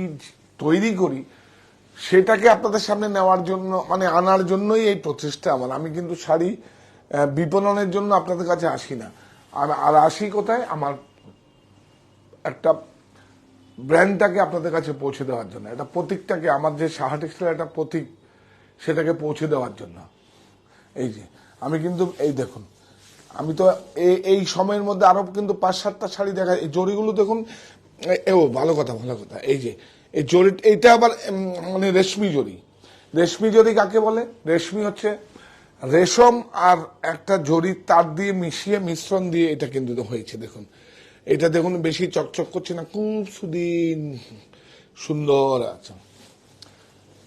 তৈরি করি সেটাকে আপনাদের সামনে নেওয়ার জন্য, মানে আনার জন্যই এই প্রচেষ্টা আমার। আমি কিন্তু শাড়ি বিপণনের জন্য আপনাদের কাছে আসি না, আর আসি কোথায়, আমার একটা ব্র্যান্ডটাকে আপনাদের কাছে পৌঁছে দেওয়ার জন্য, একটা প্রতীকটাকে, আমার যে সাহা টেক্সটাইল একটা প্রতীক, সেটাকে পৌঁছে দেওয়ার জন্য। এই যে আমি কিন্তু এই দেখুন, আমি তো এই সময়ের মধ্যে আরো কিন্তু 5-7টা শাড়ি দেখা, এই জড়িগুলো দেখুন, ও ভালো কথা ভালো কথা। এই যে এই জড়ি, এইটা আবার মানে রেশমি জড়ি। রেশমি জড়ি কাকে বলে? রেশমি হচ্ছে রেশম আর একটা জড়ির তার দিয়ে মিশিয়ে মিশ্রণ দিয়ে এটা কিন্তু হয়েছে। দেখুন এটা দেখুন, বেশি চকচক করছে না, খুব সুদিন সুন্দর আছে।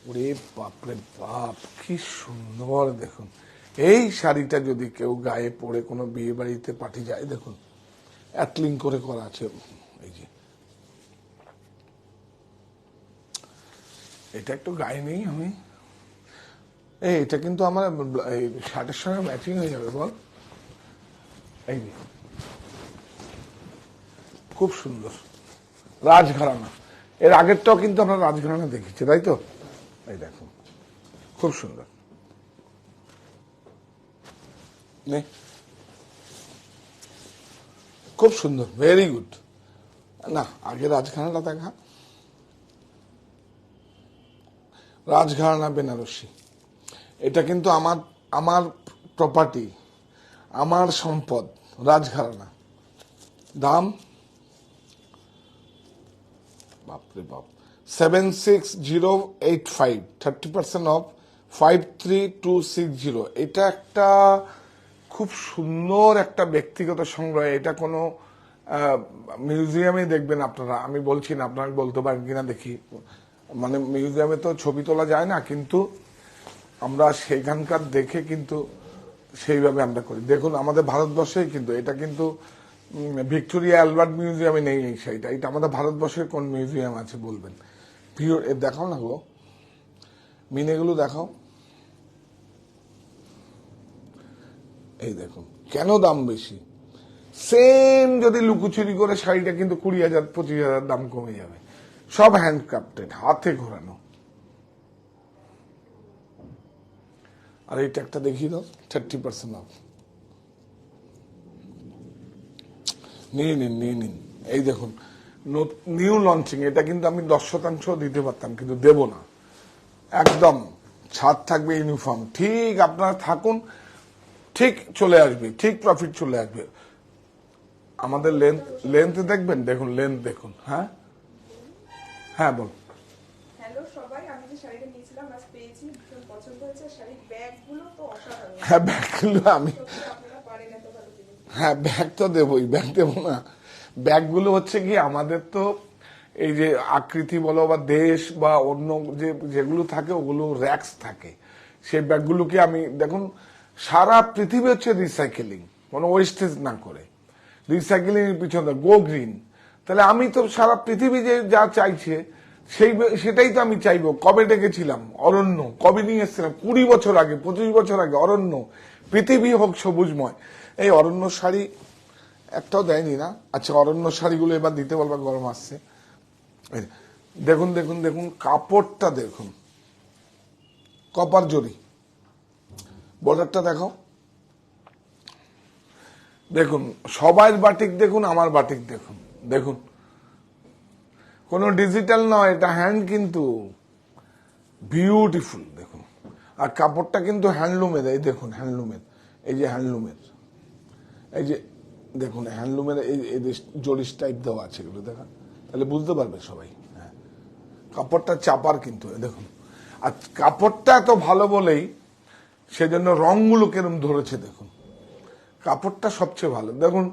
ওরে বাপরে বাপ, কি সুন্দর দেখুন। এই শাড়িটা যদি কেউ গায়ে পরে কোনো বিয়ে বাড়িতে পাঠিয়ে যায়, দেখুন অ্যাটলিং করে করা আছে। এই যে এটা একটু গায়ে নেই আমি, এটা কিন্তু আমার এই শার্টের সঙ্গে ম্যাচিং হয়ে যাবে বল। এই যে খুব সুন্দর রাজঘরানা, এর আগেরটাও কিন্তু আমরা রাজঘরানা দেখেছি, তাই তো? এই দেখুন খুব সুন্দর, খুব সুন্দর, ভেরি গুড। না আগে রাজঘরানাটা দেখা, রাজঘরানা বেনারসি। এটা কিন্তু আমার আমার প্রপার্টি, আমার সম্পদ, রাজঘরানা। দাম বাপরে বাপ, 76085, 30% অফ, 53260। এটা একটা খুব সুন্দর একটা ব্যক্তিগত সংগ্রহ। এটা কোনো মিউজিয়ামে দেখবেন আপনারা, আমি বলছি না, আপনারা বলতে পারেন কিনা দেখি। মানে মিউজিয়ামে তো ছবি তোলা যায় না, কিন্তু আমরা সেখানকার দেখে কিন্তু সেইভাবে আমরা করি। দেখুন আমাদের ভারতবর্ষেই কিন্তু এটা কিন্তু ভিক্টোরিয়া অ্যালবার্ট মিউজিয়ামে নেই এই শাড়িটা। এটা আমাদের ভারতবর্ষের কোন মিউজিয়াম আছে বলবেন? পিওর দেখাও না গো, মিনেগুলো দেখাও। এই দেখুন কেন দাম বেশি। সেম যদি লুকোচুরি করে শাড়িটা কিন্তু 20,000 25,000 দাম কমে যাবে। সব হ্যান্ডক্রাফটেড, হাতে ঘোরানো। আর এই ট্যাগটা দেখিয়ে দাও, 30% অফ। নিয়ে নিন, নিয়ে নিন। এই দেখুন নিউ লঞ্চিং। এটা কিন্তু আমি 10% দিতে পারতাম, কিন্তু দেব না। একদম ছাদ থাকবে ইউনিফর্ম। ঠিক আপনারা থাকুন, ঠিক চলে আসবে, ঠিক প্রফিট চলে আসবে। আমাদের লেন্থ দেখবেন, দেখুন লেন্থ দেখুন। হ্যাঁ হ্যাঁ বল। হ্যালো সবাই, আমি যে শাড়িটা নিয়েছিলাম আজ পেয়েছি, ভীষণ পছন্দ হয়েছে। শাড়ির ব্যাগগুলো তো অসাধারণ। হ্যাঁ ব্যাগগুলো আমি, সত্যি আপনারা পারেন এত ভালো জিনিস। হ্যাঁ ব্যাগ তো দেবই, ব্যাগ দেবো না। ব্যাগগুলো হচ্ছে কি আমাদের তো এই যে আকৃতি বলো বা দেশ বা অন্য যেগুলো থাকে ওগুলো র্যাক্স থাকে। সেই ব্যাগগুলোকে আমি দেখুন, সারা পৃথিবী হচ্ছে রিসাইকেলিং, কোনো ওয়েস্টেজ না করে রিসাইকেলিং এর পিছনে গো গ্রিন। তাহলে আমি তো সারা পৃথিবী যে যা চাইছে সেটাই তো আমি চাইবো। কবে ডেকেছিলাম অরণ্য, কবে নিয়ে এসেছিলাম 20 বছর আগে, 25 বছর আগে। অরণ্য, পৃথিবী হোক সবুজময়। এই অরণ্য শাড়ি একটাও দেয়নি না। আচ্ছা অরণ্য শাড়িগুলো এবার দিতে বলবা, গরম আসছে। দেখুন দেখুন দেখুন কাপড়টা দেখুন, কপার জরি। বর্ডারটা দেখো, দেখুন সবার বাটিক দেখুন, আমার বাটিক দেখুন। দেখুন কোনো ডিজিটাল নয়, এটা হ্যান্ড, কিন্তু বিউটিফুল। দেখুন আর কাপড়টা কিন্তু হ্যান্ডলুমের। এই দেখুন হ্যান্ডলুমের, এই যে হ্যান্ডলুমের, এই যে দেখুন হ্যান্ডলুমের এই জরিস টাইপ দেওয়া আছে, এগুলো দেখা তাহলে বুঝতে পারবে সবাই। হ্যাঁ কাপড়টা চাপার কিন্তু, দেখুন। আর কাপড়টা এত ভালো বলেই সেজন্য রংগুলো কেরম ধরেছে দেখুন। কাপড়টা সবচেয়ে ভালো। দেখুন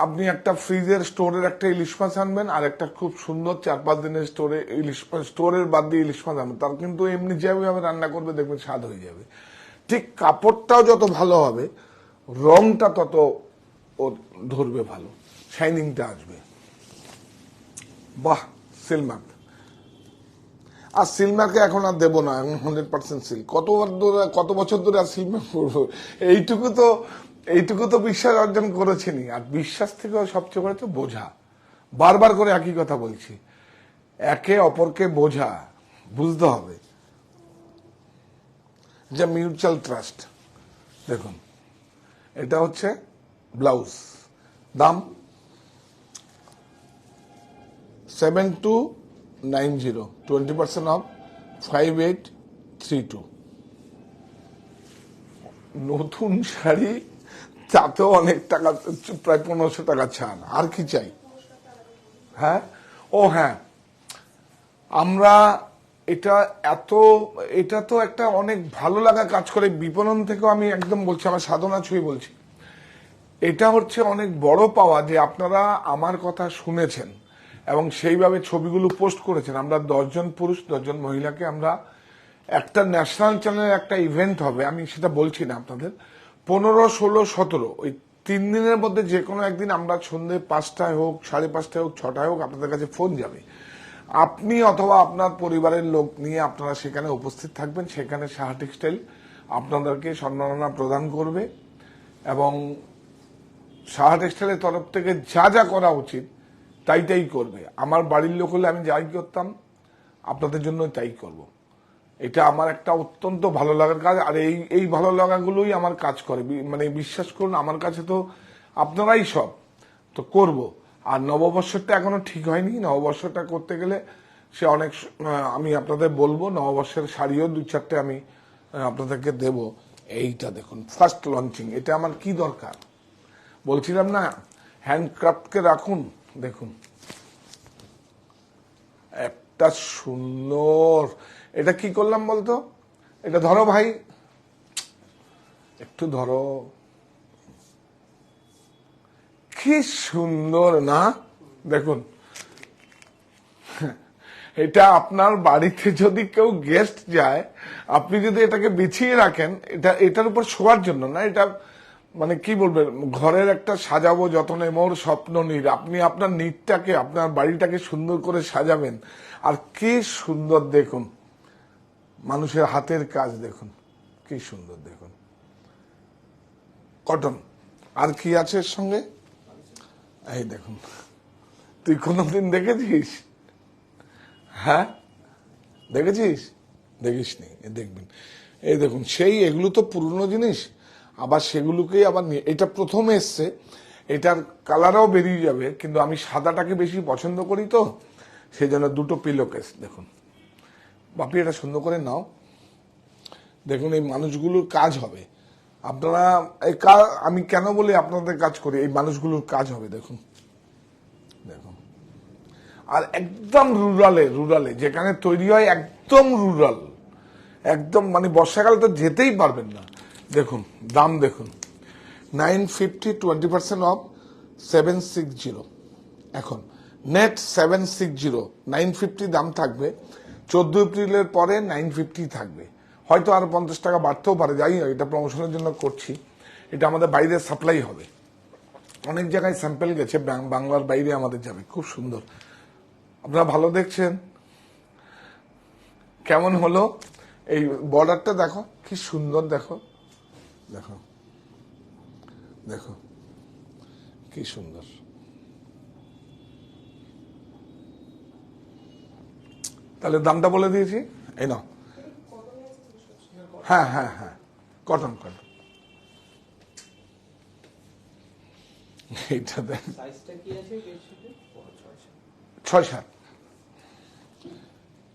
আপনি একটা ফ্রিজের স্টোরের একটা ইলিশ মাছ আনবেন, আর একটা খুব সুন্দর 4-5 দিনের স্টোরে ইলিশ মাছ, স্টোরের বাদ দিয়ে ইলিশ মাছ আনবেন, তার কিন্তু এমনি যেভাবে রান্না করবে দেখবেন স্বাদ হয়ে যাবে। ঠিক কাপড়টাও যত ভালো হবে, রংটা তত ও ধরবে ভালো, শাইনিংটা আসবে। বাহ, সিলমার্ক। আর সিলমার্কে এখন আর দেবো না, এখন 100% সিল। কত বছর ধরে আর সিলমার্ক করবো? এইটুকু তো বিশ্বাস অর্জন করেছেনি। আর বিশ্বাস থেকেও সবচেয়ে বড় তো বোঝা। বারবার করে একই কথা বলছি, একে অপরকে বোঝা, বুঝতে হবে যে মিউচুয়াল ট্রাস্ট। দেখুন এটা হচ্ছে ব্লাউজ, দাম 7290, 20% অফ, 5832। নতুন শাড়ি, তাতেও অনেক টাকা, প্রায় 1500 টাকা ছাড়। আর কি চাই? হ্যাঁ ও হ্যাঁ, আমরা এটা তো একটা অনেক ভালো লাগা কাজ করে। বিপণন থেকেও আমি একদম বলছি, আমার সাধনা ছুঁয়ে বলছি, এটা হচ্ছে অনেক বড় পাওয়া যে আপনারা আমার কথা শুনেছেন এবং সেইভাবে ছবিগুলো পোস্ট করেছেন। আমরা 10 জন পুরুষ 10 জন মহিলাকে আমরা একটা ন্যাশনাল চ্যানেলের একটা ইভেন্ট হবে, আমি সেটা বলছি না আপনাদের, 15, 16, 17 ওই 3 দিনের মধ্যে যে কোনো একদিন আমরা সন্ধ্যে 5টায় হোক, 5:30টায় হোক, 6টায় হোক আপনাদের কাছে ফোন যাবে। আপনি অথবা আপনার পরিবারের লোক নিয়ে আপনারা সেখানে উপস্থিত থাকবেন। সেখানে সাহা টেক্সটাইল আপনাদেরকে সম্মাননা প্রদান করবে এবং সাহা টেক্সটাইলের তরফ থেকে যা যা করা উচিত তাই করবে। আমার বাড়ির লোক হলে আমি যাই করতাম আপনাদের জন্য তাই করব। এটা আমার একটা অত্যন্ত ভালো লাগার কাজ। আর এই ভালো লাগাগুলোই আমার কাজ করে। মানে বিশ্বাস করুন, আমার কাছে তো আপনারাই সব, তো করব। আর নববর্ষটা এখনো ঠিক হয়নি। নববর্ষটা করতে গেলে সে অনেক আমি আপনাদের বলবো, নববর্ষের শাড়িও 2-4টে আমি আপনাদেরকে দেব। এইটা দেখুন ফার্স্ট লঞ্চিং, এটা আমার কি দরকার, বলছিলাম না হ্যান্ডক্রাফটকে রাখুন। দেখুন একটা সুন্দর, এটা কি করলাম বলতো, এটা ধরো ভাই, একটু ধরো, কি সুন্দর না, দেখুন। এটা আপনার বাড়িতে যদি কেউ গেস্ট যায়, আপনি যদি এটাকে বিছিয়ে রাখেন, এটার উপর শোয়ার জন্য না, এটা মানে কি বলবেন, ঘরের একটা সাজাবো যতনে মোর স্বপ্ন নীর, আপনি আপনার নীরটাকে, আপনার বাড়িটাকে সুন্দর করে সাজাবেন। আর কি সুন্দর দেখুন, মানুষের হাতের কাজ দেখুন, কি সুন্দর দেখুন, কটন। আর কি আছে এর সঙ্গে, এই দেখুন, তুই কোনোদিন দেখেছিস? হ্যাঁ দেখেছিস? দেখিসনি, দেখবেন। এই দেখুন, সেই এগুলো তো পুরনো জিনিস, আবার সেগুলোকেই আবার নিয়ে, এটা প্রথম এসছে, এটার কালারও বেরিয়ে যাবে, কিন্তু আমি সাদাটাকে বেশি পছন্দ করি, তো সেই জন্য দুটো পিলো কেস দেখুন। বাপি এটা সুন্দর করে নাও, দেখুন এই মানুষগুলোর কাজ হবে। আপনারা এই কাজ, আমি কেন বলি আপনাদের কাজ করি, এই মানুষগুলোর কাজ হবে, দেখুন দেখুন। আর একদম রুরালে যেখানে তৈরি হয়, একদম রুরাল, একদম মানে বর্ষাকালে তো যেতেই পারবেন না। দেখুন দাম দেখুন, 950, 20% অফ, 760 এখন নেট 760, 950 দাম থাকবে। 14 এপ্রিলের পরে 950 থাকবে, হয়তো আরো 50 টাকা বাড়তেও পারে, যাই না, এটা প্রমোশনের জন্য করছি। এটা আমাদের বাইরে সাপ্লাই হবে, অনেক জায়গায় স্যাম্পেল গেছে, বাংলার বাইরে আমাদের যাবে, খুব সুন্দর। আপনারা ভালো দেখছেন, কেমন হলো? এই বর্ডারটা দেখো কি সুন্দর, দেখো দেখো দেখো কি সুন্দর। তাহলে দামটা বলে দিয়েছি, এই নাও। হ্যাঁ হ্যাঁ হ্যাঁ, কটন কটন। এইটা দেখ, 6-7,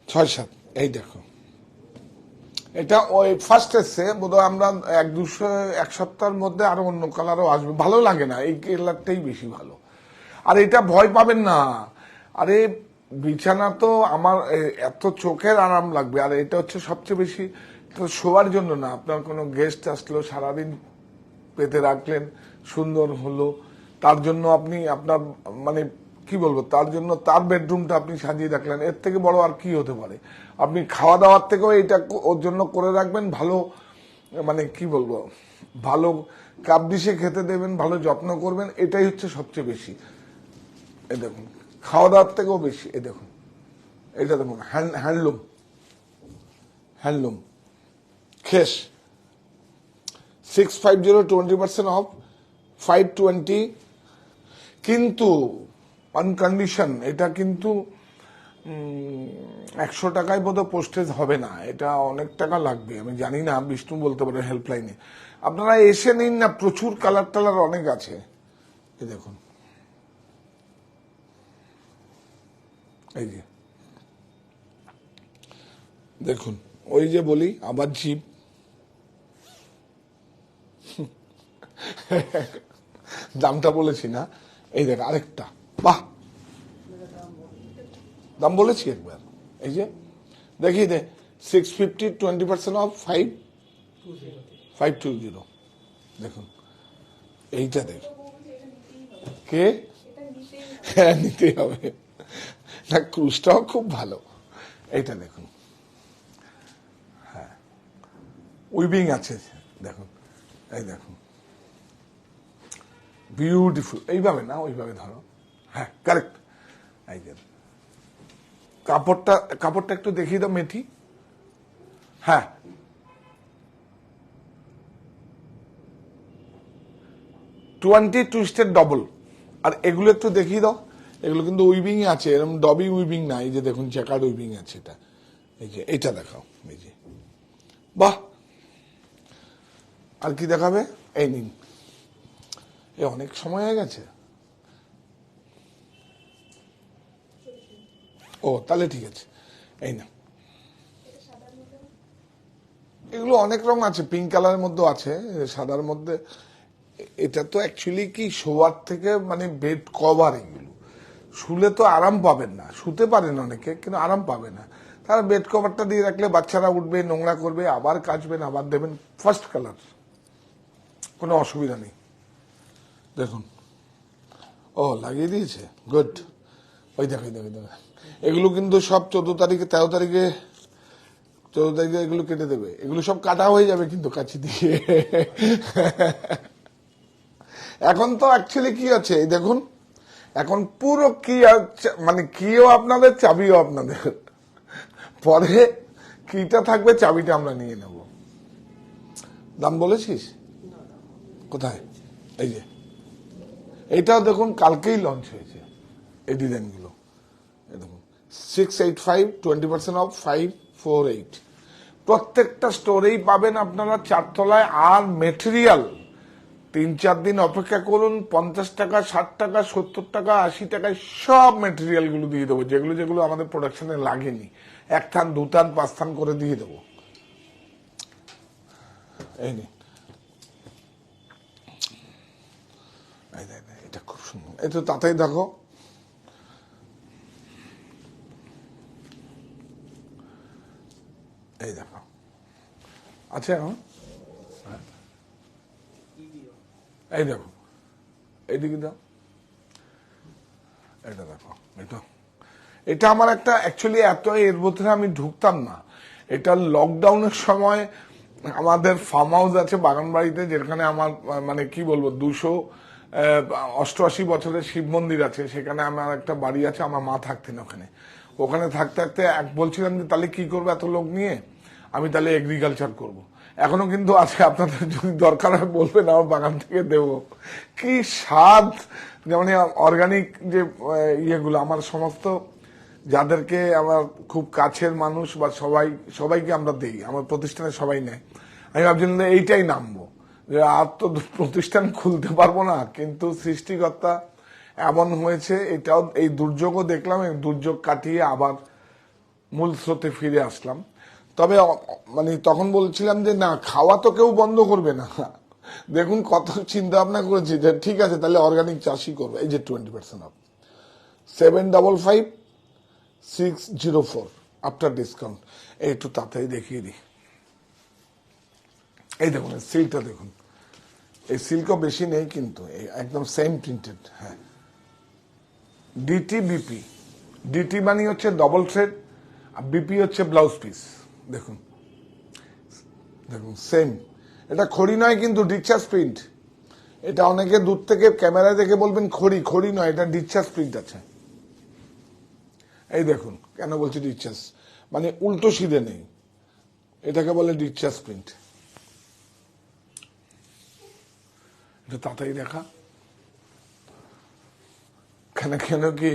6-7, এই দেখো। এটা ওই ফার্স্ট এসছে বোধহয়, আমরা 1 সপ্তাহের মধ্যে আরো অন্য কালারও আসবে, ভালো লাগে না, এই কালারটাই বেশি ভালো। আর এটা ভয় পাবেন না, আরে বিছানা তো আমার এত চোখের আরাম লাগবে, আর এটা হচ্ছে সবচেয়ে বেশি তো শোয়ার জন্য না, আপনার কোনো গেস্ট আসলো, সারাদিন পেতে রাখলেন, সুন্দর হলো, তার জন্য আপনি আপনার মানে কি বলবো, তার জন্য তার বেডরুমটা আপনি সাজিয়ে রাখলেন, এর থেকে বড় আর কি হতে পারে। আপনি খাওয়া দাওয়ার থেকেও এটা ওর জন্য করে রাখবেন, ভালো মানে কি বলবো, ভালো কাপ ডিশে খেতে দেবেন, ভালো যত্ন করবেন, এটাই হচ্ছে সবচেয়ে বেশি। এই দেখুন, খাওয়া দাওয়ার থেকেও বেশি। এই দেখুন, এটা দেখুন, হ্যান্ডলুম, হ্যান্ডলুম খেস, 650, 20% অফ, 520, কিন্তু অন কন্ডিশন, এটা কিন্তু 100 টাকায় বোধহয় পোস্টেজ হবে না, এটা অনেক টাকা লাগবে, আমি জানি না, বিষ্ণু বলতে পারে হেল্পলাইনে। আপনারা এসে নিন না, প্রচুর কালার টালার অনেক আছে। এই দেখুন, এই যে দেখুন, ওই যে বলি আবার জিপ, দামটা বলেছি না, এই দেখ আরেকটা, বাহ, দাম বলেছি একবার, এই যে দেখিয়ে দে, 650, 20% অফ, 520, দেখুন এইটা দেখুন, কে, হ্যাঁ নিতেই হবে না, ক্রুজটাও খুব ভালো। এইটা দেখুন, হ্যাঁ উইভিং আছে, দেখুন, এই দেখুন বিউটিফুল, এইভাবে না ওইভাবে ধরো, হ্যাঁ কারেক্ট। এই যে কাপড়টা একটু দেখিয়ে দাও মেথি, হ্যাঁ 20 টুইস্টেড ডবল। আর এগুলো একটু দেখিয়ে দাও, এগুলো কিন্তু উইভিং আছে, এরকম ডবি উইভিং না, এই যে দেখুন জ্যাকার্ড উইভিং আছে, এটা এই যে এটা দেখাও, এই যে বাহ। আর কি দেখাবে, এই নিন, এ অনেক সময় হয়ে গেছে, ও তাহলে ঠিক আছে, এই না, এটা সাদার মধ্যে। এগুলো অনেক রং আছে, পিঙ্ক কালারের মধ্যে আছে, সাদার মধ্যে। এটা তো অ্যাকচুয়ালি কি শোয়ার থেকে মানে বেড কভার, এগুলো শুলে তো আরাম পাবেন না, শুতে পারেন অনেকে কিন্তু আরাম পাবে না। তারা বেড কভারটা দিয়ে রাখলে বাচ্চারা উঠবে, নোংরা করবে, আবার কাচবেন, আবার দেবেন। ফার্স্ট কালার, কোনো অসুবিধা নেই। দেখুন, ও লাগিয়ে দিয়েছে, গুড। ওই দেখো, দেখো দেখো, এগুলো কিন্তু সব 14 তারিখে 13 তারিখে 14 তারিখে এগুলো কেটে দেবে, এগুলো সব কাটা হয়ে যাবে কিন্তু কাচি দিয়ে। এখন তো অ্যাকচুয়ালি কি আছে, এই দেখুন, এখন পুরো কি মানে কিও আপনাদের, চাবিও আপনাদের। পরে কিটা থাকবে, চাবিটা আমরা নিয়ে নেব। দাম বলেছিস কোথায়? এই যে এইটাও দেখুন, কালকেই লঞ্চ হয়েছে এই ডিজাইনগুলো। এই দেখুন 685, 20% অফ 548। প্রত্যেকটা স্টোরেই পাবেন আপনারা 4 তলায়। আর মেটেরিয়াল 3-4 দিন অপেক্ষা করুন, 50 টাকা, 60 টাকা, 70 টাকা, 80 টাকায় সব মেটেরিয়াল গুলো দিয়ে দেবো, যেগুলো যেগুলো আমাদের প্রোডাকশনে লাগেনি। 1 থান 2 থান 5 থান করে দিয়ে দেবো। এই নিন, এটা খুব সুন্দর, এই তো তাতেই দেখো। এই দেখো, আছে এখন, এই দেখো, এইদিকে দাও, এটা দেখো, এটা আমার একটা অ্যাকচুয়ালি এত এর ভিতরে আমি ঢুকতাম না। এটা লকডাউনের সময় আমাদের ফার্ম হাউস আছে বাগানবাড়িতে, যেখানে আমার মানে কি বলবো 288 বছরের শিব মন্দির আছে, সেখানে আমার একটা বাড়ি আছে, আমার মা থাকতেন ওখানে। ওখানে থাকতে থাকতে বলছিলাম যে তাহলে কি করবো এত লোক নিয়ে, আমি তাহলে এগ্রিকালচার করব। এখনো কিন্তু আছে, আপনাদের যদি দরকার হয় বলবেন, আমার বাগান থেকে দেবো। কি স্বাদ, যেমন অর্গানিক যে ইয়েগুলো, আমার সমস্ত যাদেরকে আমার খুব কাছের মানুষ বা সবাইকে আমরা দেই, আমার প্রতিষ্ঠানে সবাই নেয়। আমি ভাবছিলাম এইটাই নামবো, যে আর তো প্রতিষ্ঠান খুলতে পারবো না, কিন্তু সৃষ্টিকর্তা এমন হয়েছে, এটাও এই দুর্যোগও দেখলাম, এই দুর্যোগ কাটিয়ে আবার মূল স্রোতে ফিরে আসলাম। তবে মানে তখন বলছিলাম যে না, খাওয়া তো কেউ বন্ধ করবে না। দেখুন কত চিন্তা ভাবনা করেছি যে ঠিক আছে তাহলে অর্গানিক চাষই করবে। এই যে 20% অফ, 755-604 আফটার ডিসকাউন্ট। একটু তাড়াতাড়ি দেখিয়ে দিই। এই দেখুন সিল্কটা দেখুন, এই সিল্কও বেশি নেই কিন্তু, একদম সেম প্রিন্টেড। হ্যাঁ, ডিটি বিপি, ডিটি মানে হচ্ছে ডবল থ্রেড, আর বিপি হচ্ছে ব্লাউজ পিস। দেখুন দেখুন সেম, এটা খড়ি নয় কিন্তু, ডিসচার্জ প্রিন্ট। এটা অনেকে দূর থেকে ক্যামেরায় দেখে বলবেন খড়ি, খড়ি নয়, এটা ডিসচার্জ প্রিন্ট আছে। এই দেখুন, কেন বলছি ডিসচার্জ, মানে উল্টো সিধে নেই, এটাকে বলে ডিসচার্জ প্রিন্ট। এটা তাড়াতাড়ি দেখা, কেন কি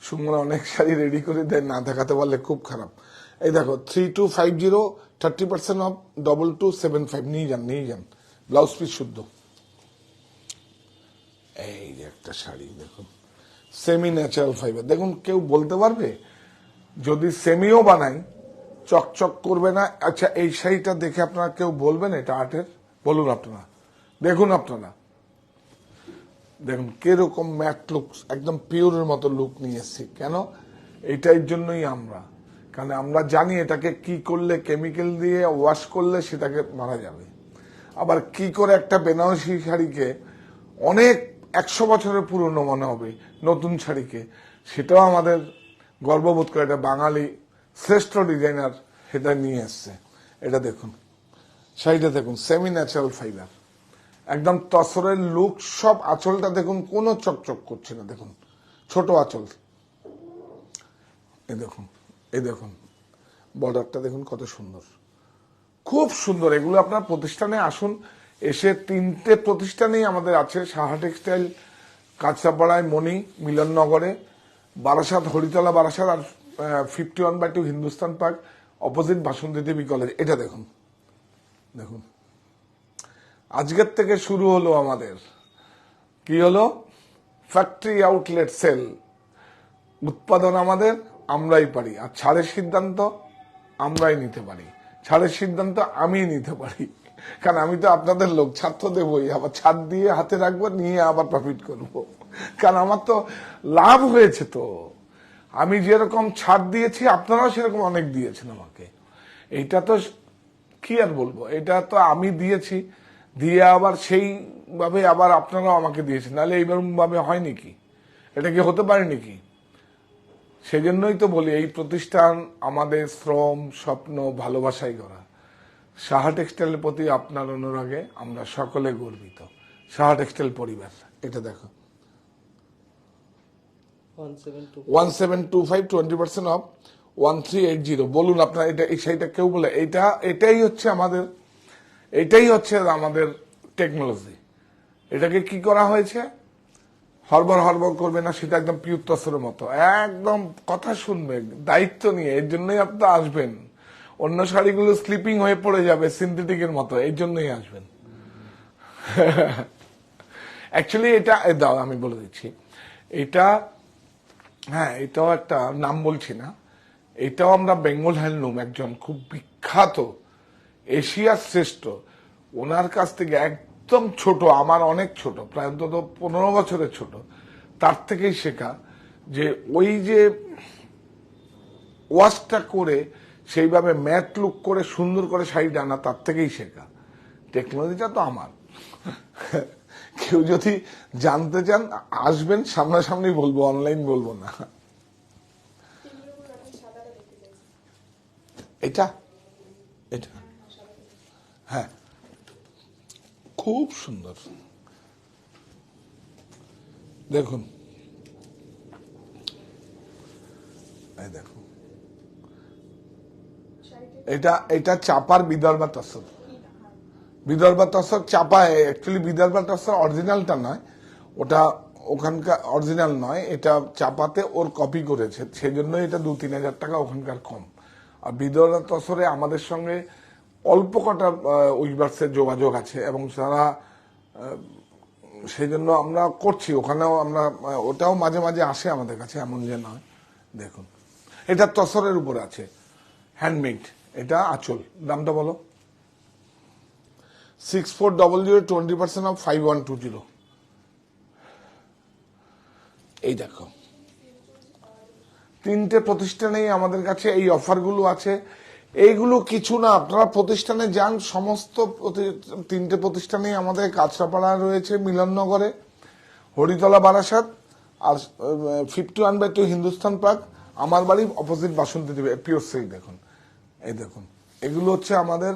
সুমন অনেক শাড়ি রেডি করে দেয়, না দেখাতে পারলে খুব খারাপ। এই দেখো 3250, 30% অফ, 2275, নিয়ে যান, ব্লাউজ পিস শুদ্ধ। এই যে একটা শাড়ি দেখুন, সেমি ন্যাচারাল ফাইবার। দেখুন কেউ বলতে পারবে, যদি সেমিও বানাই চকচক করবে না। আচ্ছা এই শাড়িটা দেখে আপনারা কেউ বলবেন এটা আর্টের? বলুন আপনারা, দেখুন আপনারা, দেখুন কিরকম ম্যাট লুক, একদম পিওরের মতো লুক নিয়ে এসছি। কেন? এইটার জন্যই আমরা, কারণ আমরা জানি এটাকে কি করলে, কেমিক্যাল দিয়ে ওয়াশ করলে সেটাকে মারা যাবে। আবার কি করে একটা বেনারসি শাড়িকে অনেক 100 বছরের পুরনো মনে হবে নতুন শাড়িকে, সেটাও আমাদের গর্ববোধ করে। এটা বাঙালি শ্রেষ্ঠ ডিজাইনার সেটা নিয়ে এসছে। এটা দেখুন শাড়িটা দেখুন, সেমি ন্যাচারাল ফাইবার, একদম তসরের লুক। সব আঁচলটা দেখুন, কোনো চকচক করছে না, দেখুন ছোট আঁচল। এই দেখুন বর্ডারটা দেখুন কত সুন্দর, খুব সুন্দর। এগুলো আপনার প্রতিষ্ঠানে আসুন, এসে 3টে প্রতিষ্ঠানেই আমাদের আছে, সাহা টেক্সটাইল, কাঁচরাপাড়ায়, মণি, মিলননগরে, বারাসাত, হরিতলা বারাসাত, আর 51/2 হিন্দুস্তান পার্ক, অপোজিট বাসন্তী দেবী কলেজ। এটা দেখুন, দেখুন আজকের থেকে শুরু হলো আমাদের, কি হলো, ফ্যাক্টরি আউটলেট সেল। উৎপাদন আমাদের, আমরাই পারি, আর ছাড়ের সিদ্ধান্ত আমরাই নিতে পারি। ছাড়ের সিদ্ধান্ত আমি নিতে পারি, কারণ আমি তো আপনাদের লোক, ছাড় তো দেবই, আবার ছাড় দিয়ে হাতে রাখবো, নিয়ে আবার প্রফিট করব। কারণ আমার তো লাভ হয়েছে। তো আমি যেরকম ছাড় দিয়েছি আপনারাও সেরকম অনেক দিয়েছেন আমাকে। এইটা তো কি আর বলবো, এটা তো আমি দিয়েছি, দিয়ে আবার সেইভাবে আবার আপনারাও আমাকে দিয়েছেন, নাহলে এইরকম ভাবে হয় নাকি? এটা কি হতে পারে নাকি? সেই জন্যই তো বলি এই প্রতিষ্ঠান আমাদের শ্রম, স্বপ্ন, ভালোবাসাই করা। সাহা টেক্সটাইলের প্রতি আপনার অনুরাগে আমরা সকলে গর্বিত। সাহা টেক্সটাইল পরিবার। এটা দেখো 1725 20% অফ 1380। বলুন আপনার এটা সেইটা কেউ বলে এটাই হচ্ছে আমাদের টেকনোলজি। এটাকে কি করা হয়েছে? হরবর করবে না, সেটা একদম পিওর তসরের মতো, একদম কথা শুনবে, দায়িত্ব নিয়ে। এর জন্যই আপনি আসবেন। অন্য শাড়িগুলো স্লিপিং হয়ে পড়ে যাবে সিনথেটিকের মতো, এর জন্যই আসবেন। অ্যাকচুয়ালি এটা দাও আমি বলে দিচ্ছি, এটা হ্যাঁ এটাও একটা নাম বলছি না, এটাও আমরা বেঙ্গল হ্যান্ডলুম, একজন খুব বিখ্যাত এশিয়ার শ্রেষ্ঠ, ওনার কাছ থেকে একদম ছোট, আমার অনেক ছোট, প্রায় অন্তত 15 বছরের ছোট, তার থেকেই শেখা। যে ওই যে ওয়াশটা করে সেইভাবে ম্যাট লুক করে সুন্দর করে শাড়িটা আনা, তার থেকেই শেখা। টেকনোলজিটা তো আমার। কেউ যদি জানতে চান আসবেন, সামনাসামনি বলবো, অনলাইন বলবো না। এটা এটা হ্যাঁ খুব সুন্দর, দেখুন এই দেখুন, এটা চাপার বিদর্ভা তসর। বিদর্ভা তসর চাপা, অ্যাকচুয়ালি বিদর্ভা তসর অরিজিনালটা নয়, ওটা ওখানকার অরিজিনাল নয়, এটা চাপাতে ওর কপি করেছে, সেজন্য এটা 2-3 হাজার টাকা ওখানকার কম। আর বিদর্ভা তসরে আমাদের সঙ্গে অল্প কটা উইভার্সের যোগাযোগ আছে, এবং তারা সেই জন্য আমরা করছি, ওখানেও আমরা, ওটাও মাঝে মাঝে আসে আমাদের কাছে, এমন যে নয়। দেখুন এটা তসরের উপরে আছে, হ্যান্ডমেড। এটা আঁচল, দামটা বলো। 6400 20% অফ 5120। এই দেখো, 3টে প্রতিষ্ঠানেই আমাদের কাছে এই অফারগুলো আছে। এইগুলো কিছু না, আপনারা প্রতিষ্ঠানে যান, সমস্ত 3টে প্রতিষ্ঠানেই আমাদের কাঁচরাপাড়া রয়েছে, মিলননগরে, হরিতলা, বারাসাত, আর 51/2 হিন্দুস্তান পার্ক। আমার বাড়ি অপোজিট বাসন্তী দেবী পিওর সিল্ক। দেখুন এই দেখুন, এগুলো হচ্ছে আমাদের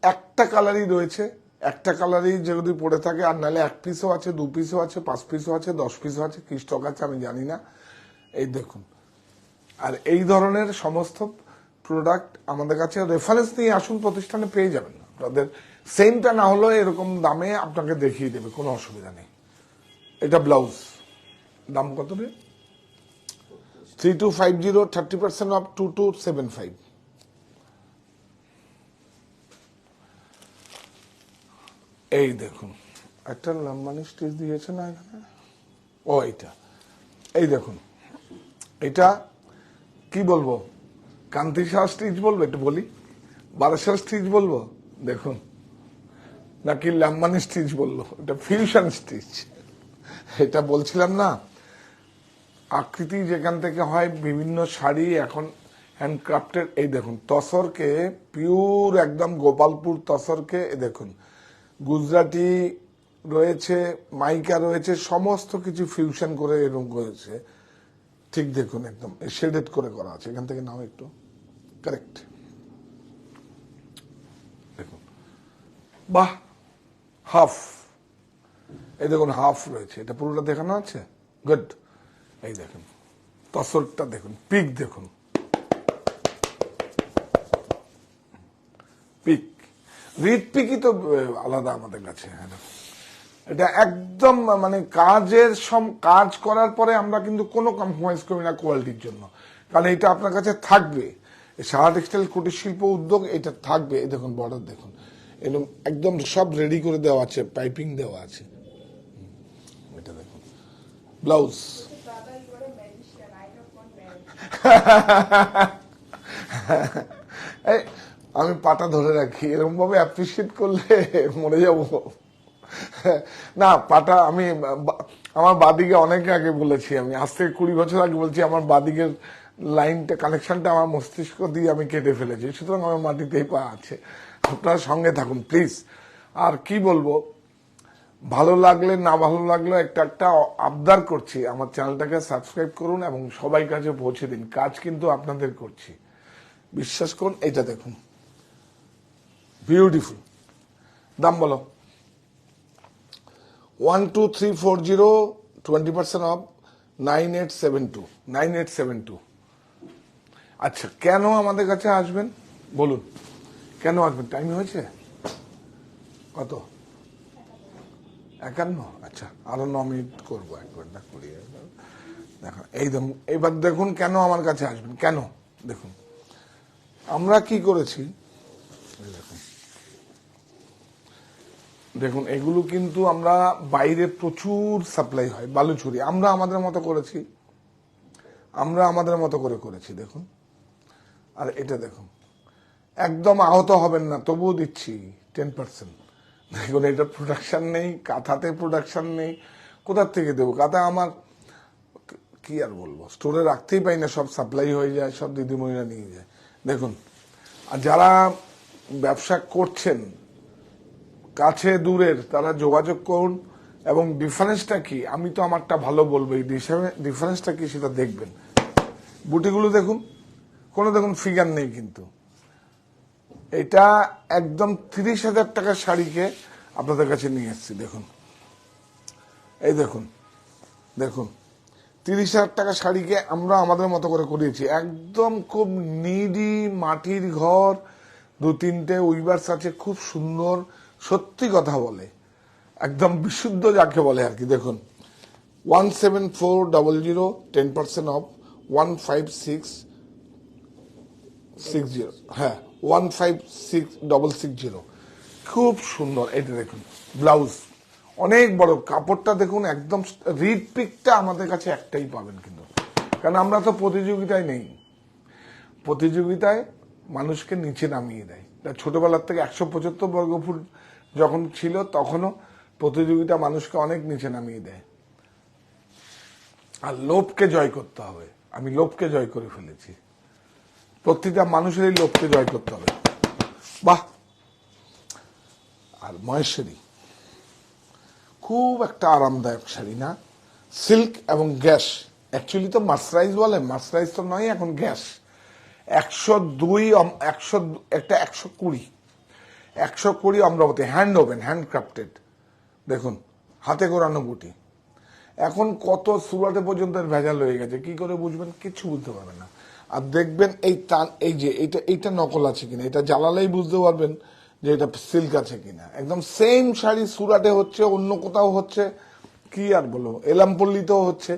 একটা কালারই রয়েছে, একটা কালারই যদি পড়ে থাকে, আর নাহলে 1 পিসও আছে, 2 পিসও আছে, 5 পিসও আছে, 10 পিসও আছে, কি স্টক আছে আমি জানি না। এই দেখুন, আর এই ধরনের সমস্ত প্রোডাক্ট আমাদের কাছে রেফারেন্স নিয়ে আসুন, প্রতিষ্ঠানে পেয়ে যাবেন। আপনাদের সেমটা না হলেও এরকম দামে আপনাকে দেখিয়ে দেবে, কোনো অসুবিধা নেই। এটা ব্লাউজ, দাম কত রে? 3250, 30% অফ 2275। এই দেখুন, একটা লম্বানি স্টিচ দিয়েছে না এখানে, ও এইটা, এই দেখুন, এটা কি বলবো, কান্তি শাহ স্টিচ বলবো, একটু বলি, বারাসাত স্টিচ বলবো, দেখুন, নাকি লাম্বানি স্টিচ বললো, এটা ফিউশন স্টিচ। এটা বলছিলাম না, আকৃতি যেখান থেকে হয়, বিভিন্ন শাড়ি এখন হ্যান্ডক্রাফটের। এই দেখুন তসরকে, পিওর একদম গোপালপুর তসরকে, দেখুন গুজরাটি রয়েছে, মাইকা রয়েছে, সমস্ত কিছু ফিউশন করে এরকম করেছে। ঠিক দেখুন, একদম শেডেড করে করা আছে। এখান থেকে নাও একটু, কারেক্ট, দেখুন, বাহ, হাফ, এই দেখুন হাফ রয়েছে, এটা পুরোটা দেখানো আছে, গুড। এই দেখুন তসরটা দেখুন, পিক দেখুন, পিক, রিড পিকই তো আলাদা আমাদের কাছে। এটা একদম মানে কাজ করার পরে আমরা কিন্তু কোনো কম্প্রোমাইজ করি না কোয়ালিটির জন্য, কারণ এটা আপনার কাছে থাকবে। সাহা টেক্সটাইল কুটির শিল্প উদ্যোগ, এটা থাকবে। এই দেখুন বর্ডার দেখুন, এরকম একদম সব রেডি করে দেওয়া আছে, পাইপিং দেওয়া আছে। এটা দেখুন ব্লাউজ। এই, আমি পাটা ধরে রাখি, এরকম ভাবে অ্যাপ্রিসিয়েট করলে মরে যাব। না, পাটা আমি আমার বাদিকে অনেক আগে বলেছি, আমি আজ থেকে 20 বছর আগে বলছি আমার বাদিকের লাইনটা, কানেকশনটা আমার মস্তিষ্ক দিয়ে আমি কেটে ফেলেছি, সুতরাং আমার মাটিতেই পা আছে। আপনারা সঙ্গে থাকুন প্লিজ। আর কি বলবো, ভালো লাগলে না ভালো লাগলে একটা একটা আবদার করছি, আমার চ্যানেলটাকে সাবস্ক্রাইব করুন এবং সবাই কাছে পৌঁছে দিন। কাজ কিন্তু আপনাদের করছি, বিশ্বাস করুন। এটা দেখুন, বিউটিফুল। দাম বলো? 12340, 20% অফ, 9872, 9872। আচ্ছা, কেন আমাদের কাছে আসবেন বলুন, কেন আসবেন? টাইম হয়েছে কত? 51। আচ্ছা, আরো 9 মিনিট করবো, 1 ঘন্টা করি। দেখুন, এই দেখুন, এবার দেখুন কেন আমার কাছে আসবেন, কেন দেখুন আমরা কি করেছি। এই দেখুন, দেখুন এগুলো কিন্তু আমরা বাইরে প্রচুর সাপ্লাই হয় বালুচুরি, আমরা আমাদের মতো করেছি, আমরা আমাদের মতো করে করেছি। দেখুন, আর এটা দেখুন, একদম আহত হবেন না, তবুও দিচ্ছি 10%। দেখুন, এটা প্রোডাকশন নেই, কাঁথাতে প্রোডাকশন নেই, কোথার থেকে দেবো? কাঁথা আমার কি আর বলবো, স্টোরে রাখতেই পাই না, সব সাপ্লাই হয়ে যায়, সব দিদিমণিরা নিয়ে যায়। দেখুন, আর যারা ব্যবসা করছেন কাছে দূরের, তারা যোগাযোগ করুন, এবং ডিফারেন্সটা কি, আমি তো আমারটা ভালো বলবো, এই ডিফারেন্সটা কি সেটা দেখবেন। বুটিগুলো দেখুন, কোনো দেখুন ফিগার নেই, কিন্তু এটা একদম 30,000 টাকার শাড়িকে আপনাদের কাছে নিয়ে এসেছি। দেখুন, এই দেখুন, দেখুন 30,000 টাকা শাড়িকে আমরা আমাদের মতো করে করিয়েছি, একদম খুব নিডি, মাটির ঘর, 2-3টে উইভার্স আছে, খুব সুন্দর, সত্যি কথা বলে, একদম বিশুদ্ধ যাকে বলে আর কি। দেখুন, 17400, 10% অফ, 15660, হ্যাঁ 15660, খুব সুন্দর। এটা দেখুন, ব্লাউজ অনেক বড়, কাপড়টা দেখুন একদম, রিড পিকটা আমাদের কাছে একটাই পাবেন কিন্তু, কারণ আমরা তো প্রতিযোগিতায় নেই। প্রতিযোগিতায় মানুষকে নিচে নামিয়ে দেয়। তা ছোটবেলার থেকে 175 বর্গফুট যখন ছিল, তখনও প্রতিযোগিতা মানুষকে অনেক নিচে নামিয়ে দেয়। আর লোভকে জয় করতে হবে, আমি লোভকে জয় করে ফেলেছি। প্রতিটা মানুষেরই লোভকে জয় করতে হবে। বাহ। আর মহেশ্বরী খুব একটা আরামদায়ক শাড়ি না, সিল্ক এবং গ্যাস, অ্যাকচুয়ালি তো মার্সারাইজ বলে, মার্সারাইজ তো নয়, এখন গ্যাস। 102, 100, একটা 120, 120 Amaravati, hand woven, hand crafted. দেখুন, হাতে করানো বুটি। এখন কত সুরাটে পর্যন্ত ভেজাল হয়ে গেছে, কি করে বুঝবেন? কিছু বুঝতে পারবেন না। আর দেখবেন এই এই যে এইটা নকল আছে কিনা, এটা জ্বালালেই বুঝতে পারবেন যে এটা সিল্ক আছে কিনা। একদম সেম শাড়ি সুরাটে হচ্ছে, অন্য কোথাও হচ্ছে, কি আর বলবো, এলামপল্লিতেও হচ্ছে,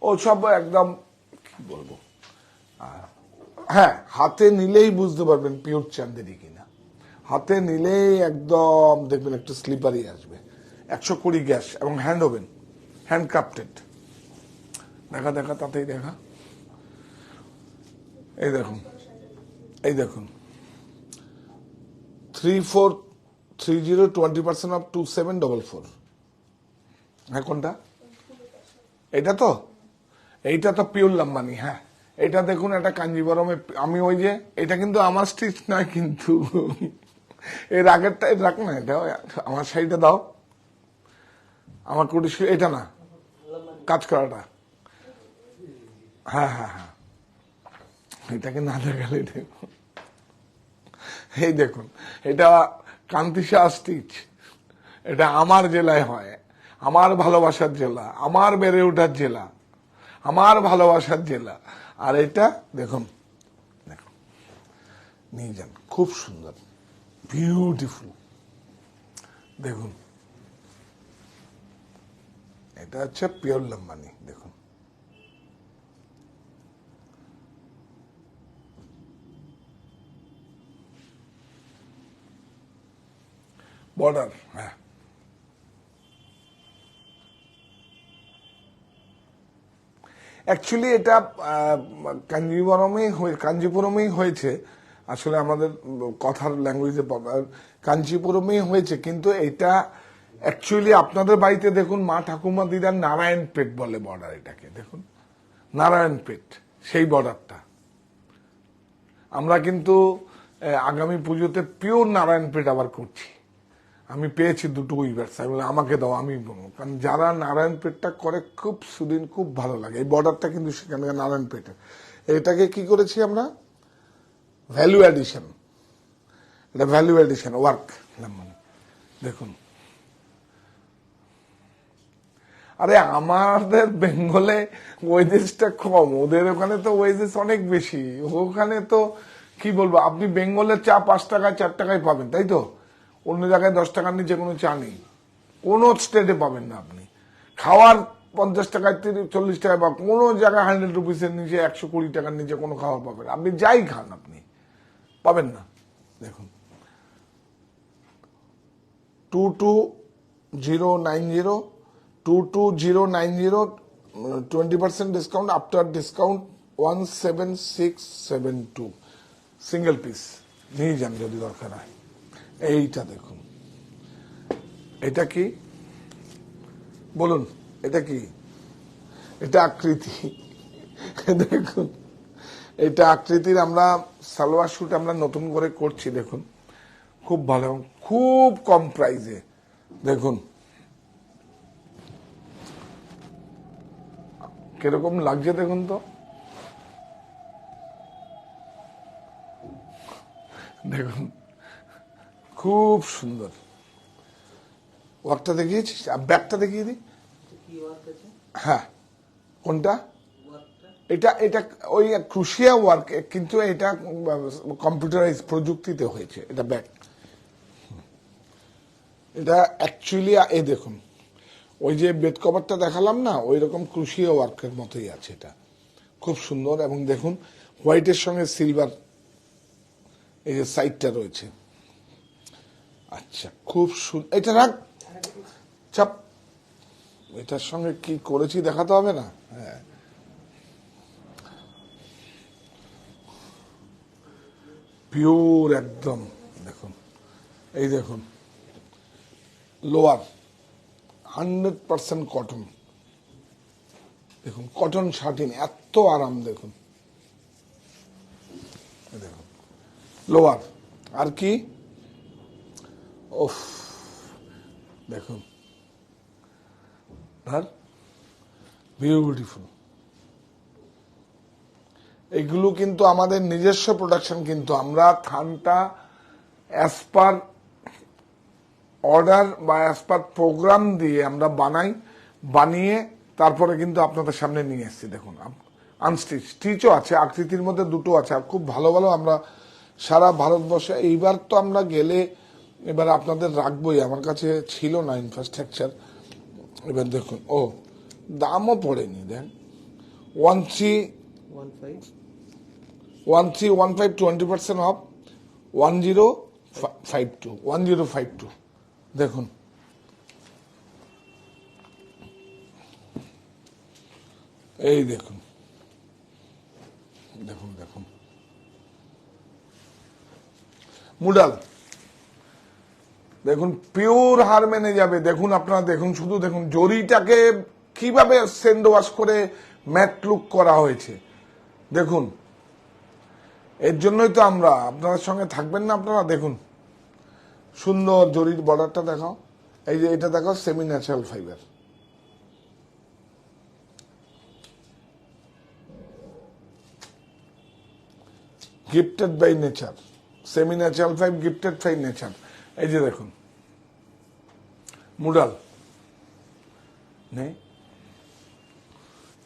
ও সব একদম কি বলবো। হ্যাঁ, হাতে নিলেই বুঝতে পারবেন পিওর চান্দেরি কিনা, হাতে নিলেই একদম দেখবেন একটু স্লিপারি আসবে। 120 গ্যাস এবং হ্যান্ড ওভেন, হ্যান্ড ক্রাফটেড। দেখা দেখা তাতেই দেখা। এই দেখুন, এই দেখুন, 3430, 20% অফ, 2744। হ্যাঁ, কোনটা? এটা তো, এইটা তো পিওর লাম্বানি। হ্যাঁ, এটা দেখুন, একটা কাঞ্জিবরমে, আমি ওই যে, এটা কিন্তু আমার স্টিচ নয় কিন্তু, এর আগেরটা রাখ না, এটা আমার শাড়িটা দাও, আমার কুটি, এটা না, কাজ করাটা। হ্যাঁ হ্যাঁ হ্যাঁ, এটাকে না দেখালে দেখুন, এই দেখুন, এটা কান্তিশা স্টিচ, এটা আমার জেলায় হয়, আমার ভালোবাসার জেলা, আমার বেড়ে ওঠার জেলা, আমার ভালোবাসার জেলা। আর এটা দেখুন, দেখুন, নিয়ে যান, খুব সুন্দর, বিউটিফুল। দেখুন, এটা হচ্ছে পিওর লাম্বানি। দেখুন, বর্ডার, হ্যাঁ, অ্যাকচুয়ালি এটা কাঞ্জিপুরমেই হয়েছে। আসলে আমাদের কথার ল্যাঙ্গুয়েজে কাঞ্চিপুরমেই হয়েছে, কিন্তু এটা অ্যাকচুয়ালি আপনাদের বাড়িতে দেখুন মা ঠাকুমা দিদার নারায়ণপেট বলে বর্ডার, এটাকে দেখুন নারায়ণপেট, সেই বর্ডারটা। আমরা কিন্তু আগামী পুজোতে পিওর নারায়ণপেট আবার করছি। আমি পেয়েছি দুটো উইভার্স, আমি বললাম, আমাকে দাও, আমি বলবো। কারণ যারা নারায়ণপেটটা করে খুব সুদিন, খুব ভালো লাগে। এই বর্ডারটা কিন্তু সেখানে নারায়ণপেটের। এটাকে কি করেছি আমরা, ভ্যালু অ্যাডিশন, এটা ভ্যালু অ্যাডিশন ওয়ার্ক। মানে দেখুন, আরে আমাদের বেঙ্গলে ওয়েজেসটা কম, ওদের ওখানে তো ওয়েজেস অনেক বেশি। ওখানে তো কি বলবো, আপনি বেঙ্গলের চা 5 টাকায় 4 টাকায় পাবেন, তাই তো? অন্য জায়গায় 10 টাকার নিচে কোনো চা নেই, কোনো স্টেটে পাবেন না আপনি। খাওয়ার 50 টাকায় 40 টাকায়, বা কোনো জায়গায় 100 রুপিসের নিচে 120 টাকার নিচে কোনো খাবার পাবেন, আপনি যাই খান আপনি পাবেন না। দেখুন 22090 22090, 20% discount, after discount 17672, single piece নিয়ে যান যদি দরকার হয়। এইটা দেখুন, এটা কি বলুন, এটা কি, এটা আকৃতি। দেখুন এটা আকৃতির আমরা সালোয়ার স্যুট আমরা নতুন করে করছি, দেখুন খুব ভালো, খুব কম প্রাইসে। দেখুন কিরকম লাগছে দেখুন তো, দেখুন খুব সুন্দর। ওয়ার্কটা দেখিয়েছিস, ব্যাগটা দেখিয়ে দিই। হ্যাঁ, কোনটা? এটা এটা ওই ক্রুশিয়া ওয়ার্ক, কিন্তু এটা কম্পিউটারাইজ প্রযুক্তিতে হয়েছে। এটা ব্যাগ, এটা অ্যাকচুয়ালি এই দেখুন, ওই যে বেড কভারটা দেখালাম না, ওই রকম ক্রুশিয়া ওয়ার্কের মতোই আছে। এটা খুব সুন্দর, এবং দেখুন হোয়াইটের সঙ্গে সিলভার এই যে সাইডটা রয়েছে। আচ্ছা, খুব সুন্দর। এটা রাখ চাপ, এটার সঙ্গে কি করেছি দেখাতে হবে না? হ্যাঁ, পিওর একদম। দেখুন এই দেখুন, লোয়ার 100% কটন। দেখুন কটন শার্টিন, এত আরাম। দেখুন দেখুন লোয়ার, আর কি ওফ, দেখুন বিউটিফুল। এগুলো কিন্তু আমাদের নিজস্ব প্রোডাকশন, কিন্তু আমরা থানটা অ্যাজ পার অর্ডার বা অ্যাজ পার প্রোগ্রাম দিয়ে আমরা বানাই, বানিয়ে তারপরে কিন্তু আপনাদের সামনে নিয়ে এসেছি। দেখুন আনস্টিচ, স্টিচও আছে, আকৃতির মধ্যে দুটো আছে, আর খুব ভালো ভালো আমরা সারা ভারতবর্ষে। এইবার তো আমরা গেলে এবার আপনাদের রাখবোই, আমার কাছে ছিল না ইনফ্রাস্ট্রাকচার। এবার দেখুন, ও দামও পড়েনি, দেন 1315 20% অফ 1052 দেখুন। এই দেখুন দেখুন দেখুন মুডাল, দেখুন পিওর হার মেনে যাবে। দেখুন আপনারা দেখুন, শুধু দেখুন জরিটাকে কিভাবে সেন্ড ওয়াশ করে ম্যাট লুক করা হয়েছে। দেখুন এর জন্যই তো আমরা আপনাদের সঙ্গে থাকবেন না আপনারা। দেখুন সুন্দর জরির বর্ডারটা দেখাও, এই যে এটা দেখাও, semi natural fibre. Gifted by nature, semi natural fibre gifted by nature. এই যে দেখুন মুডাল নেই,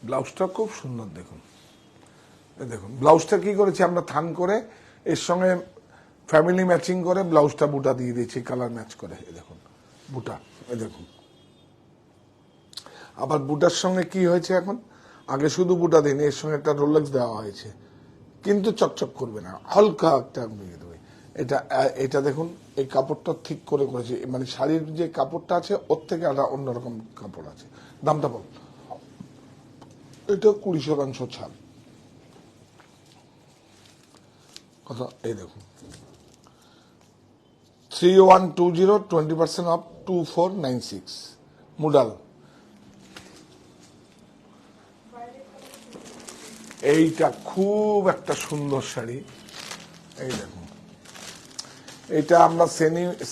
ব্লাউজটা খুব সুন্দর। দেখুন দেখুন ব্লাউজটা কি করেছি আমরা, থান করে এর সঙ্গে ফ্যামিলি ম্যাচিং করে ব্লাউজটা বুটা দিয়ে দিয়েছি, কালার ম্যাচ করে। এই দেখুন বুটা, এই দেখুন। আবার বুটার সঙ্গে কি হয়েছে এখন, আগে শুধু বুটা দিন, এর সঙ্গে একটা রোলেক্স দেওয়া হয়েছে, কিন্তু চকচক করবে না, হালকা একটা দিয়ে দেবে। এটা এটা দেখুন, এই কাপড়টা ঠিক করে করেছি, মানে শাড়ির যে কাপড়টা আছে ওর থেকে একটা অন্যরকম কাপড় আছে। দামটা বল, এটা 20% ছাড়। কথা এই দেখুন, 3120, 20% অফ 2496 মুডাল। এইটা খুব একটা সুন্দর শাড়ি, এই দেখুন, এটা আমরা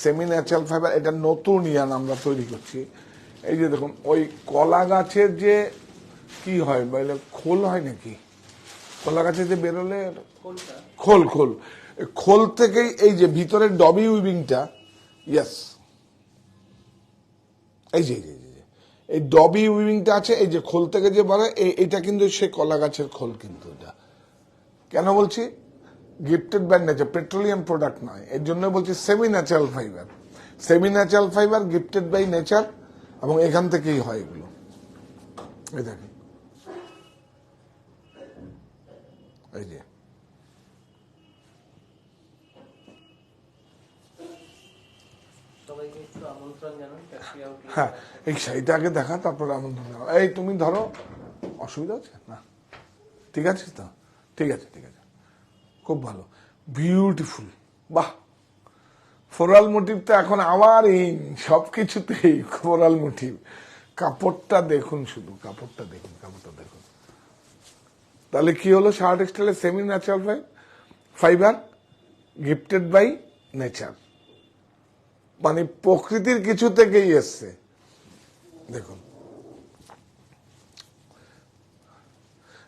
সেমি ন্যাচারাল ফাইবার, এটা নতুন ইয়ান আমরা তৈরি করছি। এই যে দেখুন, ওই কলা গাছের যে কি হয় বলে, খোল হয় নাকি, কলা গাছে যে বেরোলে খোল, খোল, খোল থেকেই এই যে ভিতরের ডবি উইভিংটা, ইয়েস, এই যে এই ডবি উইভিংটা আছে, এই যে খোল থেকে যে বলে, এইটা কিন্তু সে কলা গাছের খোল। কিন্তু এটা কেন বলছি, gifted by nature, petroleum product নয়, এর জন্য বলছি semi natural fibre. Semi natural fibre, gifted by nature, এবং এখান থেকেই হয় এগুলো। এই দেখেন, এই যে হ্যাঁ, এই শাড়িটা আগে দেখা, তারপরে আমন্ত্রণ জানাও। এই তুমি ধরো, অসুবিধা আছে না? ঠিক আছে তো, ঠিক আছে, ঠিক আছে, খুব ভালো, বিউটিফুল। বাহ, ফ্লোরাল মোটিভটা এখন আবার ইন, সবকিছুতেই ফ্লোরাল মোটিভ। কাপড়টা দেখুন, শুধু কাপড়টা দেখুন, কাপড়টা দেখুন। তাহলে কি হলো, সারা টেক্সটাইলের semi natural fibre, gifted by nature, মানে প্রকৃতির কিছু থেকেই এসছে। দেখুন,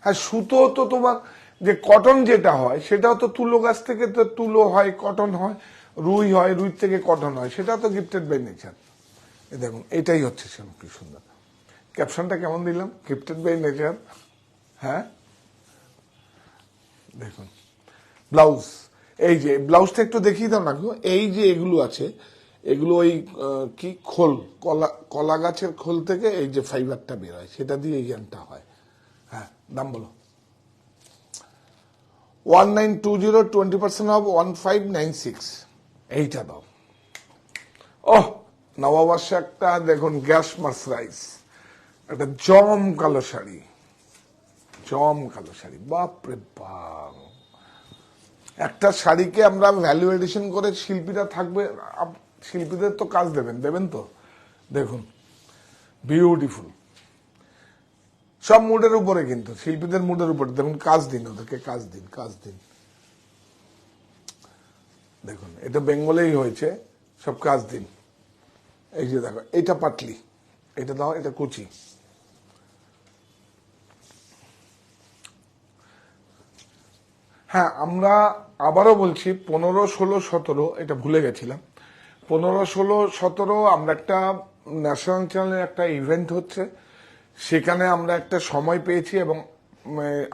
হ্যাঁ, সুতো তো তোমার যে কটন যেটা হয়, সেটাও তো তুলো গাছ থেকে তো তুলো হয়, কটন হয়, রুই হয়, রুই থেকে কটন হয়, সেটা তো গিফটেড বাই নেচার। দেখুন, এটাই হচ্ছে সেরকম কি সুন্দর। ক্যাপশনটা কেমন দিলাম, গিফটেড বাই নেচার। হ্যাঁ, দেখুন ব্লাউজ, এই যে ব্লাউজটা একটু দেখিয়ে দাও না গো। এই যে এগুলো আছে, এগুলো ওই কি খোল, কলা গাছের খোল থেকে এই যে ফাইবারটা বের হয়, সেটা দিয়ে এই জ্ঞানটা হয়। হ্যাঁ, দাম বলো। 1920, 20% অফ 1596, এইটা দাও। ওহ, নববর্ষে একটা দেখুন, গ্যাস মার্সরাইজ, একটা জম কালো শাড়ি, জম কালো শাড়ি, বাপরে বাপ। একটা শাড়িকে আমরা ভ্যালু এডিশন করে, শিল্পীরা থাকবে, শিল্পীদের তো কাজ দেবেন তো। দেখুন, বিউটিফুল, সব মুডের উপরে, কিন্তু শিল্পীদের মুডের উপরে। দেখুন, কাজ দিন ওদেরকে, কাজ দিন, কাজ দিন। দেখুন, এটা বেঙ্গলেই হয়েছে, সব কাজ দিন। এই যে দেখো, এটা পাটলি, এটা দাও, এটা কুচি। হ্যাঁ, আমরা আবারও বলছি, 15, 16, 17, এটা ভুলে গেছিলাম। 15, 16, 17 আমরা একটা ন্যাশনাল চ্যানেলের একটা ইভেন্ট হচ্ছে, সেখানে আমরা একটা সময় পেয়েছি, এবং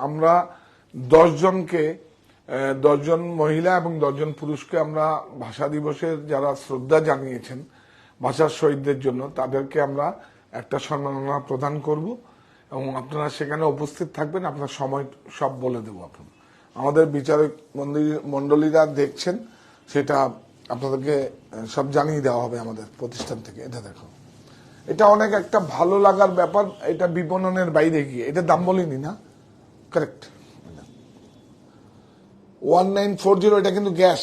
আমরা 10 জনকে, 10 জন মহিলা এবং 10 জন পুরুষকে আমরা ভাষা দিবসের যারা শ্রদ্ধা জানিয়েছেন ভাষার শহীদদের জন্য, তাদেরকে আমরা একটা সম্মাননা প্রদান করব, এবং আপনারা সেখানে উপস্থিত থাকবেন। আপনার সময় সব বলে দেবো। আপনার আমাদের বিচারক মন্ডলীরা দেখছেন, সেটা আপনাদেরকে সব জানিয়ে দেওয়া হবে আমাদের প্রতিষ্ঠান থেকে। এটা দেখো, এটা অনেক একটা ভালো লাগার ব্যাপার। এটা বিপণনের বাইরে গিয়ে, এটা দাম বলিনি না, কারেক্ট। 1940, এটা কিন্তু গ্যাস,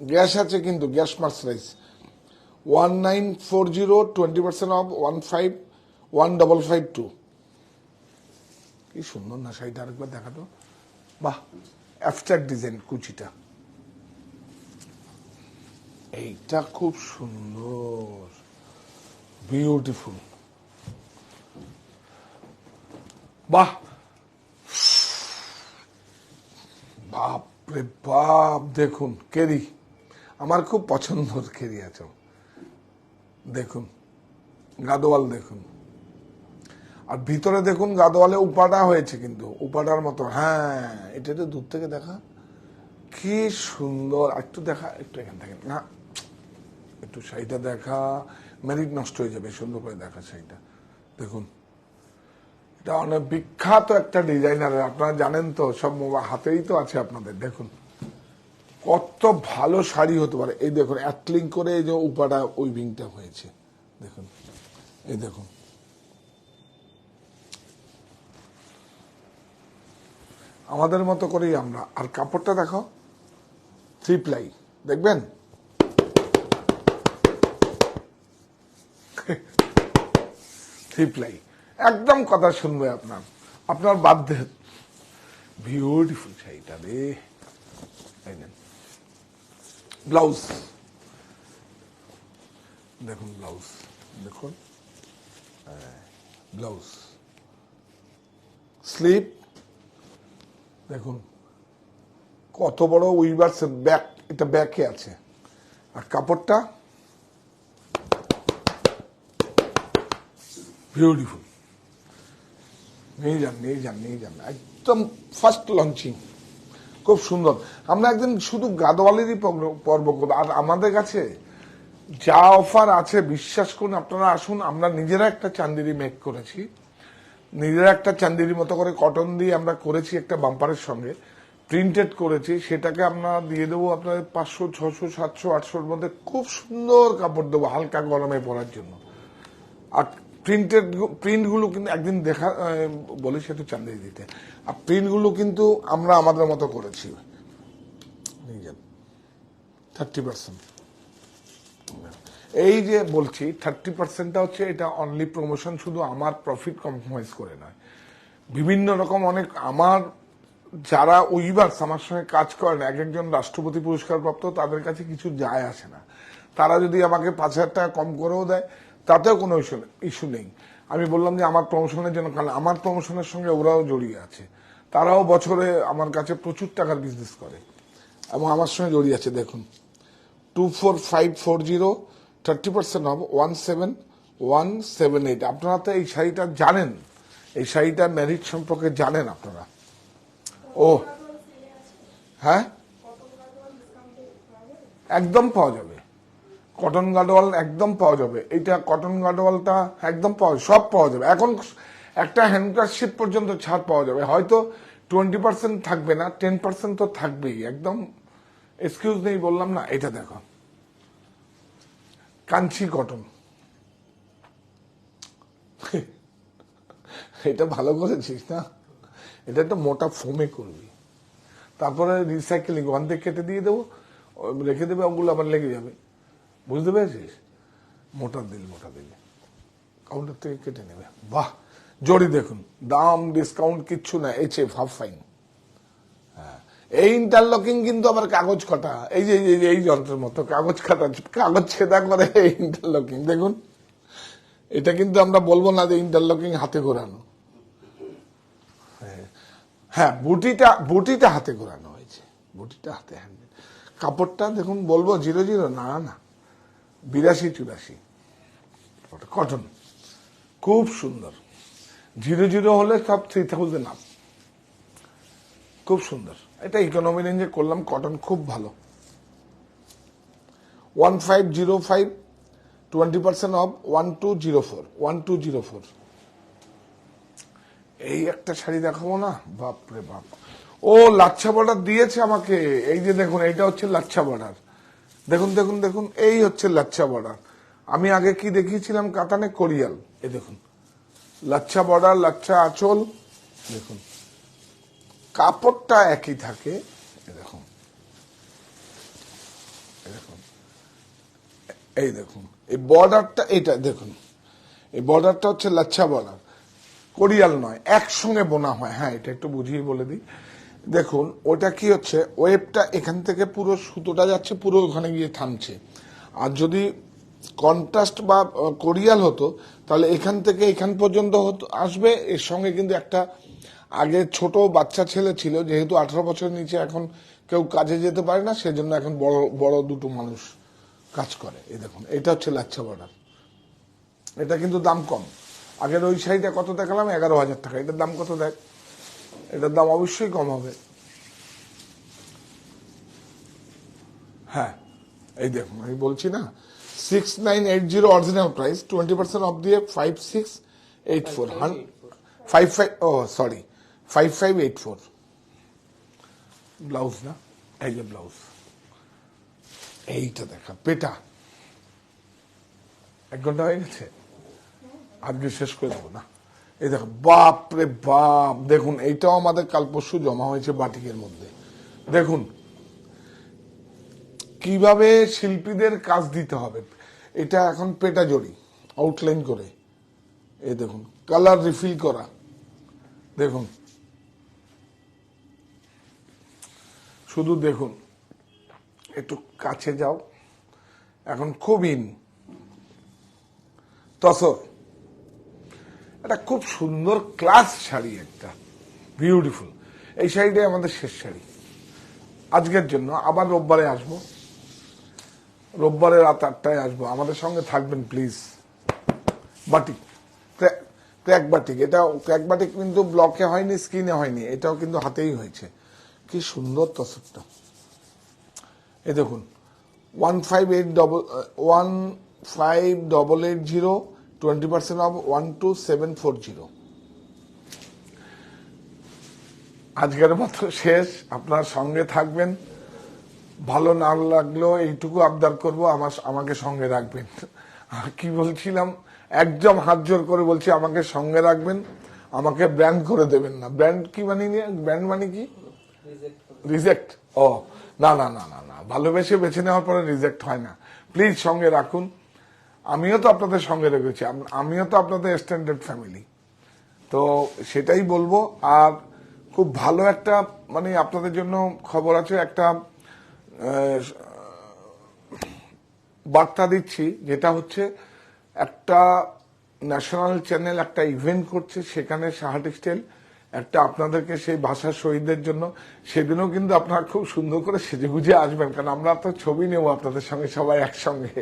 গ্যাস আছে কিন্তু, গ্যাস মার্সরাইজ। 1940, 20% অফ 15,1552। কি সুন্দর না শাড়িটা, আরেকবার দেখাতো। বাহ, অ্যাবস্ট্রাক্ট ডিজাইন, কুচিটা, এইটা খুব সুন্দর, বিউটিফুল। বাহ, বাপরে বাপ, দেখুন কেরি, আমার খুব পছন্দের কেরি আছে। দেখুন গাদোয়াল, দেখুন, আর ভিতরে দেখুন গাদোয়ালে উপাটা হয়েছে, কিন্তু উপাটার মতো। হ্যাঁ, এটা তো দূর থেকে দেখা, কি সুন্দর। একটু দেখা, একটু এখান থেকে না, একটু শাড়িটা দেখা, মেরিট নষ্ট হয়ে যাবে, সুন্দর করে দেখা শাড়িটা। দেখুন, এটা অনেক বিখ্যাত একটা ডিজাইনার, আপনারা জানেন তো, সব হাতেই তো আছে আপনাদের। দেখুন কত ভালো শাড়ি হতে পারে। এই দেখুন, অ্যাটলিং করে এই যে উপাটা উইভিংটা হয়েছে, দেখুন, এই দেখুন, আমাদের মতো করেই আমরা। আর কাপড়টা দেখো, 3 প্লাই, দেখবেন 3 প্লাই, একদম কথা শুনবে আপনার বাধ্যে। বিউটিফুল শাড়িটা রে। ব্লাউজ দেখুন, ব্লাউজ দেখুন, ব্লাউজ স্লিপ দেখুন, কত বড় উইভার্স ব্যাক, এটা ব্যাকে আছে। আর কাপড়টা বিউটিফুল, নিয়ে যান, একদম ফার্স্ট লঞ্চিং, খুব সুন্দর। আমরা একদিন শুধু গাদোয়ালেরই পর্ব করবো। আর আমাদের কাছে যা অফার আছে বিশ্বাস করুন, আপনারা আসুন। আমরা নিজেরা একটা চান্দেরি মেক করেছি, নিজেরা একটা চান্দেরি মতো করে কটন দিয়ে আমরা করেছি, একটা বাম্পারের সঙ্গে প্রিন্টেড করেছি। সেটাকে আমরা দিয়ে দেবো আপনাদের 500, 600, 700, 800-র মধ্যে। খুব সুন্দর কাপড় দেবো হালকা গরমে পরার জন্য। আর প্রিন্টগুলো কিন্তু একদিন দেখা বলে সেটা চান্দেরি দিতে। আর প্রিন্টগুলো কিন্তু আমরা আমাদের মতো করেছি। 30%। এই যে বলছি 30%টা হচ্ছে এটা অনলি প্রমোশন, শুধু আমার প্রফিট কম্প্রোমাইজ করে নয়। বিভিন্ন রকম অনেক আমার যারা উইভার্স আমার সঙ্গে কাজ করেন, এক একজন রাষ্ট্রপতি পুরস্কার প্রাপ্ত, তাদের কাছে কিছু যায় আসে না। তারা যদি আমাকে 5,000 টাকা কম করেও দেয় তাতেও কোনো ইস্যু নেই। আমি বললাম যে আমার প্রমোশনের জন্য, কারণ আমার প্রমোশনের সঙ্গে ওরাও জড়িয়ে আছে। তারাও বছরে আমার কাছে প্রচুর টাকার বিজনেস করে এবং আমার সঙ্গে জড়িয়ে আছে। দেখুন 24540, 30% অফ 17178। আপনারা তো এই শাড়িটা জানেন, এই শাড়িটার মেরিট সম্পর্কে জানেন আপনারা। ও হ্যাঁ, একদম পাওয়া যাবে কটন গাডোয়াল, একদম পাওয়া যাবে। এইটা কটন গাডোয়ালটা একদম সব পাওয়া যাবে। এখন একটা হ্যান্ডকারশিপ পর্যন্ত ছাড় পাওয়া যাবে। হয়তো 20% থাকবে না, 10% তো থাকবেই। একদম এক্সকিউজ নেই, বললাম না। এটা দেখো, কাঞ্চি কটন, এটা ভালো করেছিস না? এটা একটা মোটা ফোমে করবি, তারপরে রিসাইকেলিং ওখান থেকে কেটে দিয়ে দেবো, রেখে দেবে, ওগুলো আবার লেগে যাবে। বুঝতে পেরেছিস? মোটা দিলে কাউন্টার থেকে কেটে নেবে। বাহ, জড়ি দেখুন, দাম ডিসকাউন্ট কিচ্ছু না, HF হাফ ফাইন। হ্যাঁ, এই ইন্টারলকিং কিন্তু আবার কাগজ কাটা, এই যে এই যন্ত্রের মতো কাগজ কাটা, কাগজ ছেদা করে এই ইন্টারলকিং। দেখুন, এটা কিন্তু আমরা বলবো না যে ইন্টারলকিং হাতে ঘোরানো। হ্যাঁ, বুটিটা হাতে ঘোরানো হয়েছে, বুটিটা হাতে হ্যান্ডমেড। কাপড়টা দেখুন, বলবো 00, না 82-84 কটন, খুব সুন্দর। 00 হলে সব 3000 আপ, খুব সুন্দর। এটা ইকোনমি রেঞ্জে করলাম, কটন খুব ভালো। 1505, 20% অফ 1204। এই একটা শাড়ি দেখাবো না, বাপরে বাপ। ও লাচ্ছা বর্ডার দিয়েছে আমাকে। এই যে দেখুন, এইটা হচ্ছে লাচ্ছা বর্ডার। দেখুন, এই হচ্ছে লাচ্ছা বর্ডার। আমি আগে কি দেখিয়েছিলাম কাতানে, কোরিয়াল। এই দেখুন, লাচ্ছা বর্ডার, লাচ্ছা আঁচল। দেখুন, কাপড়টা একই থাকে। দেখুন, এই দেখুন, এই বর্ডারটা, এটা দেখুন, এই বর্ডারটা হচ্ছে লাচ্ছা বর্ডার, কোরিয়াল নয়, একসঙ্গে বোনা হয়। হ্যাঁ, এটা একটু বুঝিয়ে বলে দিই। দেখুন, ওটা কি হচ্ছে, ওয়েবটা এখান থেকে পুরো সুতোটা যাচ্ছে, পুরো ওখানে গিয়ে থামছে। আর যদি কন্ট্রাস্ট বা কোরিয়াল হতো, তাহলে এখান থেকে এখান পর্যন্ত হতো, আসবে। এর সঙ্গে কিন্তু একটা আগে ছোট বাচ্চা ছেলে ছিল, যেহেতু 18 বছরের নিচে এখন কেউ কাজে যেতে পারে না, সেজন্য এখন বড় বড় দুটো মানুষ কাজ করে। এই দেখুন, এটা হচ্ছে লাচ্ছা বর্ডার। এটা কিন্তু দাম কম। আগের ওই শাড়িটা কত দেখালাম, 11,000 টাকা। এটার দাম কত দেখ? এটার দাম অবশ্যই কম হবে। হ্যাঁ, এই দেখুন, আমি বলছি না, 6980 অরিজিনাল প্রাইস, 20% অফ দিয়ে 5684, 5584 ব্লাউজ না। এই যে ব্লাউজ, এইটা দেখা, পেটা 1 ঘন্টা হয়ে গেছে, আজকে শেষ করে দেবো না। এই দেখো, বাপ রে বাপ, দেখুন এইটাও আমাদের কাল পরশু জমা হয়েছে বাটিকের মধ্যে। দেখুন কিভাবে শিল্পীদের কাজ দিতে হবে। এটা এখন পেটা জড়ি আউটলাইন করে, এই দেখুন কালার রিফিল করা, দেখুন শুধু দেখুন, একটু কাছে যাও, এখন খুব ইন তসর, এটা খুব সুন্দর ক্লাস শাড়ি, একটা বিউটিফুল। এই শাড়িটাই আমাদের শেষ শাড়ি আজকের জন্য। আবার রোববারে আসবো, রোববারে রাত 8টায় আসবো, আমাদের সঙ্গে থাকবেন প্লিজ। বাটিক, ক্র্যাক বাটিক, এটা ক্র্যাক বাটিক কিন্তু ব্লকে হয়নি, স্ক্রিনে হয়নি, এটাও কিন্তু হাতেই হয়েছে। কি সুন্দর তসরটা, এই দেখুন 158880, 20% অফ 12740। আজকের মতো শেষ, আপনার সঙ্গে থাকবেন। ভালো না লাগলেও এইটুকু আবদার করব, আমাকে সঙ্গে রাখবেন। আর কি বলছিলাম, একদম হাত জোর করে বলছি, আমাকে সঙ্গে রাখবেন, আমাকে ব্র্যান্ড করে দেবেন না। ব্র্যান্ড কি মানে, ব্র্যান্ড মানে কি? রিজেক্ট? ও না না না না না, ভালোবেসে বেছে নেওয়ার পরে রিজেক্ট হয় না। প্লিজ সঙ্গে রাখুন, আমিও তো আপনাদের সঙ্গে রেখেছি, আমিও তো আপনাদের এক্সটেন্ডেড ফ্যামিলি, তো সেটাই বলবো। আর খুব ভালো একটা মানে আপনাদের জন্য খবর আছে, একটা বার্তা দিচ্ছি, যেটা হচ্ছে একটা ন্যাশনাল চ্যানেল একটা ইভেন্ট করছে, সেখানে সাহা টেক্সটাইল একটা আপনাদেরকে সেই ভাষা শহীদদের জন্য, সেদিনও কিন্তু আপনারা খুব সুন্দর করে সেজেগুজে আসবেন, কারণ আমরা তো ছবি নেব আপনাদের সঙ্গে সবাই একসঙ্গে,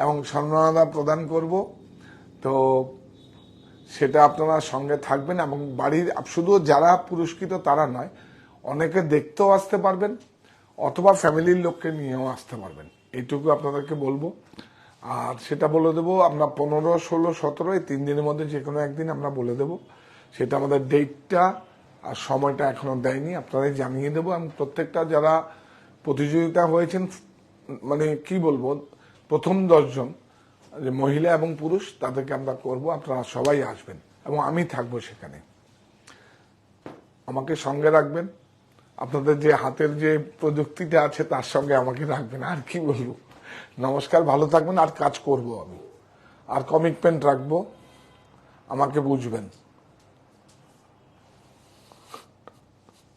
এবং সম্মাননা প্রদান করব। তো সেটা আপনারা সঙ্গে থাকবেন, এবং বাড়ির শুধু যারা পুরস্কৃত তারা নয়, অনেকে দেখতেও আসতে পারবেন, অথবা ফ্যামিলির লোককে নিয়েও আসতে পারবেন, এইটুকু আপনাদেরকে বলবো। আর সেটা বলে দেবো আমরা 15, 16, 17 এই 3 দিনের মধ্যে যে কোনো একদিন আমরা বলে দেবো। সেটা আমাদের ডেটটা আর সময়টা এখনো দেয়নি, আপনাদের জানিয়ে দেবো। আমি প্রত্যেকটা যারা প্রতিযোগিতা হয়েছেন, মানে কি বলবো, প্রথম 10 জন যে মহিলা এবং পুরুষ, তাদেরকে আমরা করব, আপনারা সবাই আসবেন এবং আমি থাকবো সেখানে। আমাকে সঙ্গে রাখবেন, আপনাদের যে হাতের যে প্রযুক্তিটা আছে তার সঙ্গে আমাকে রাখবেন, আর কি বলবো। নমস্কার, ভালো থাকবেন, আর কাজ করব আমি, আর কমিটমেন্ট রাখবো, আমাকে বুঝবেন।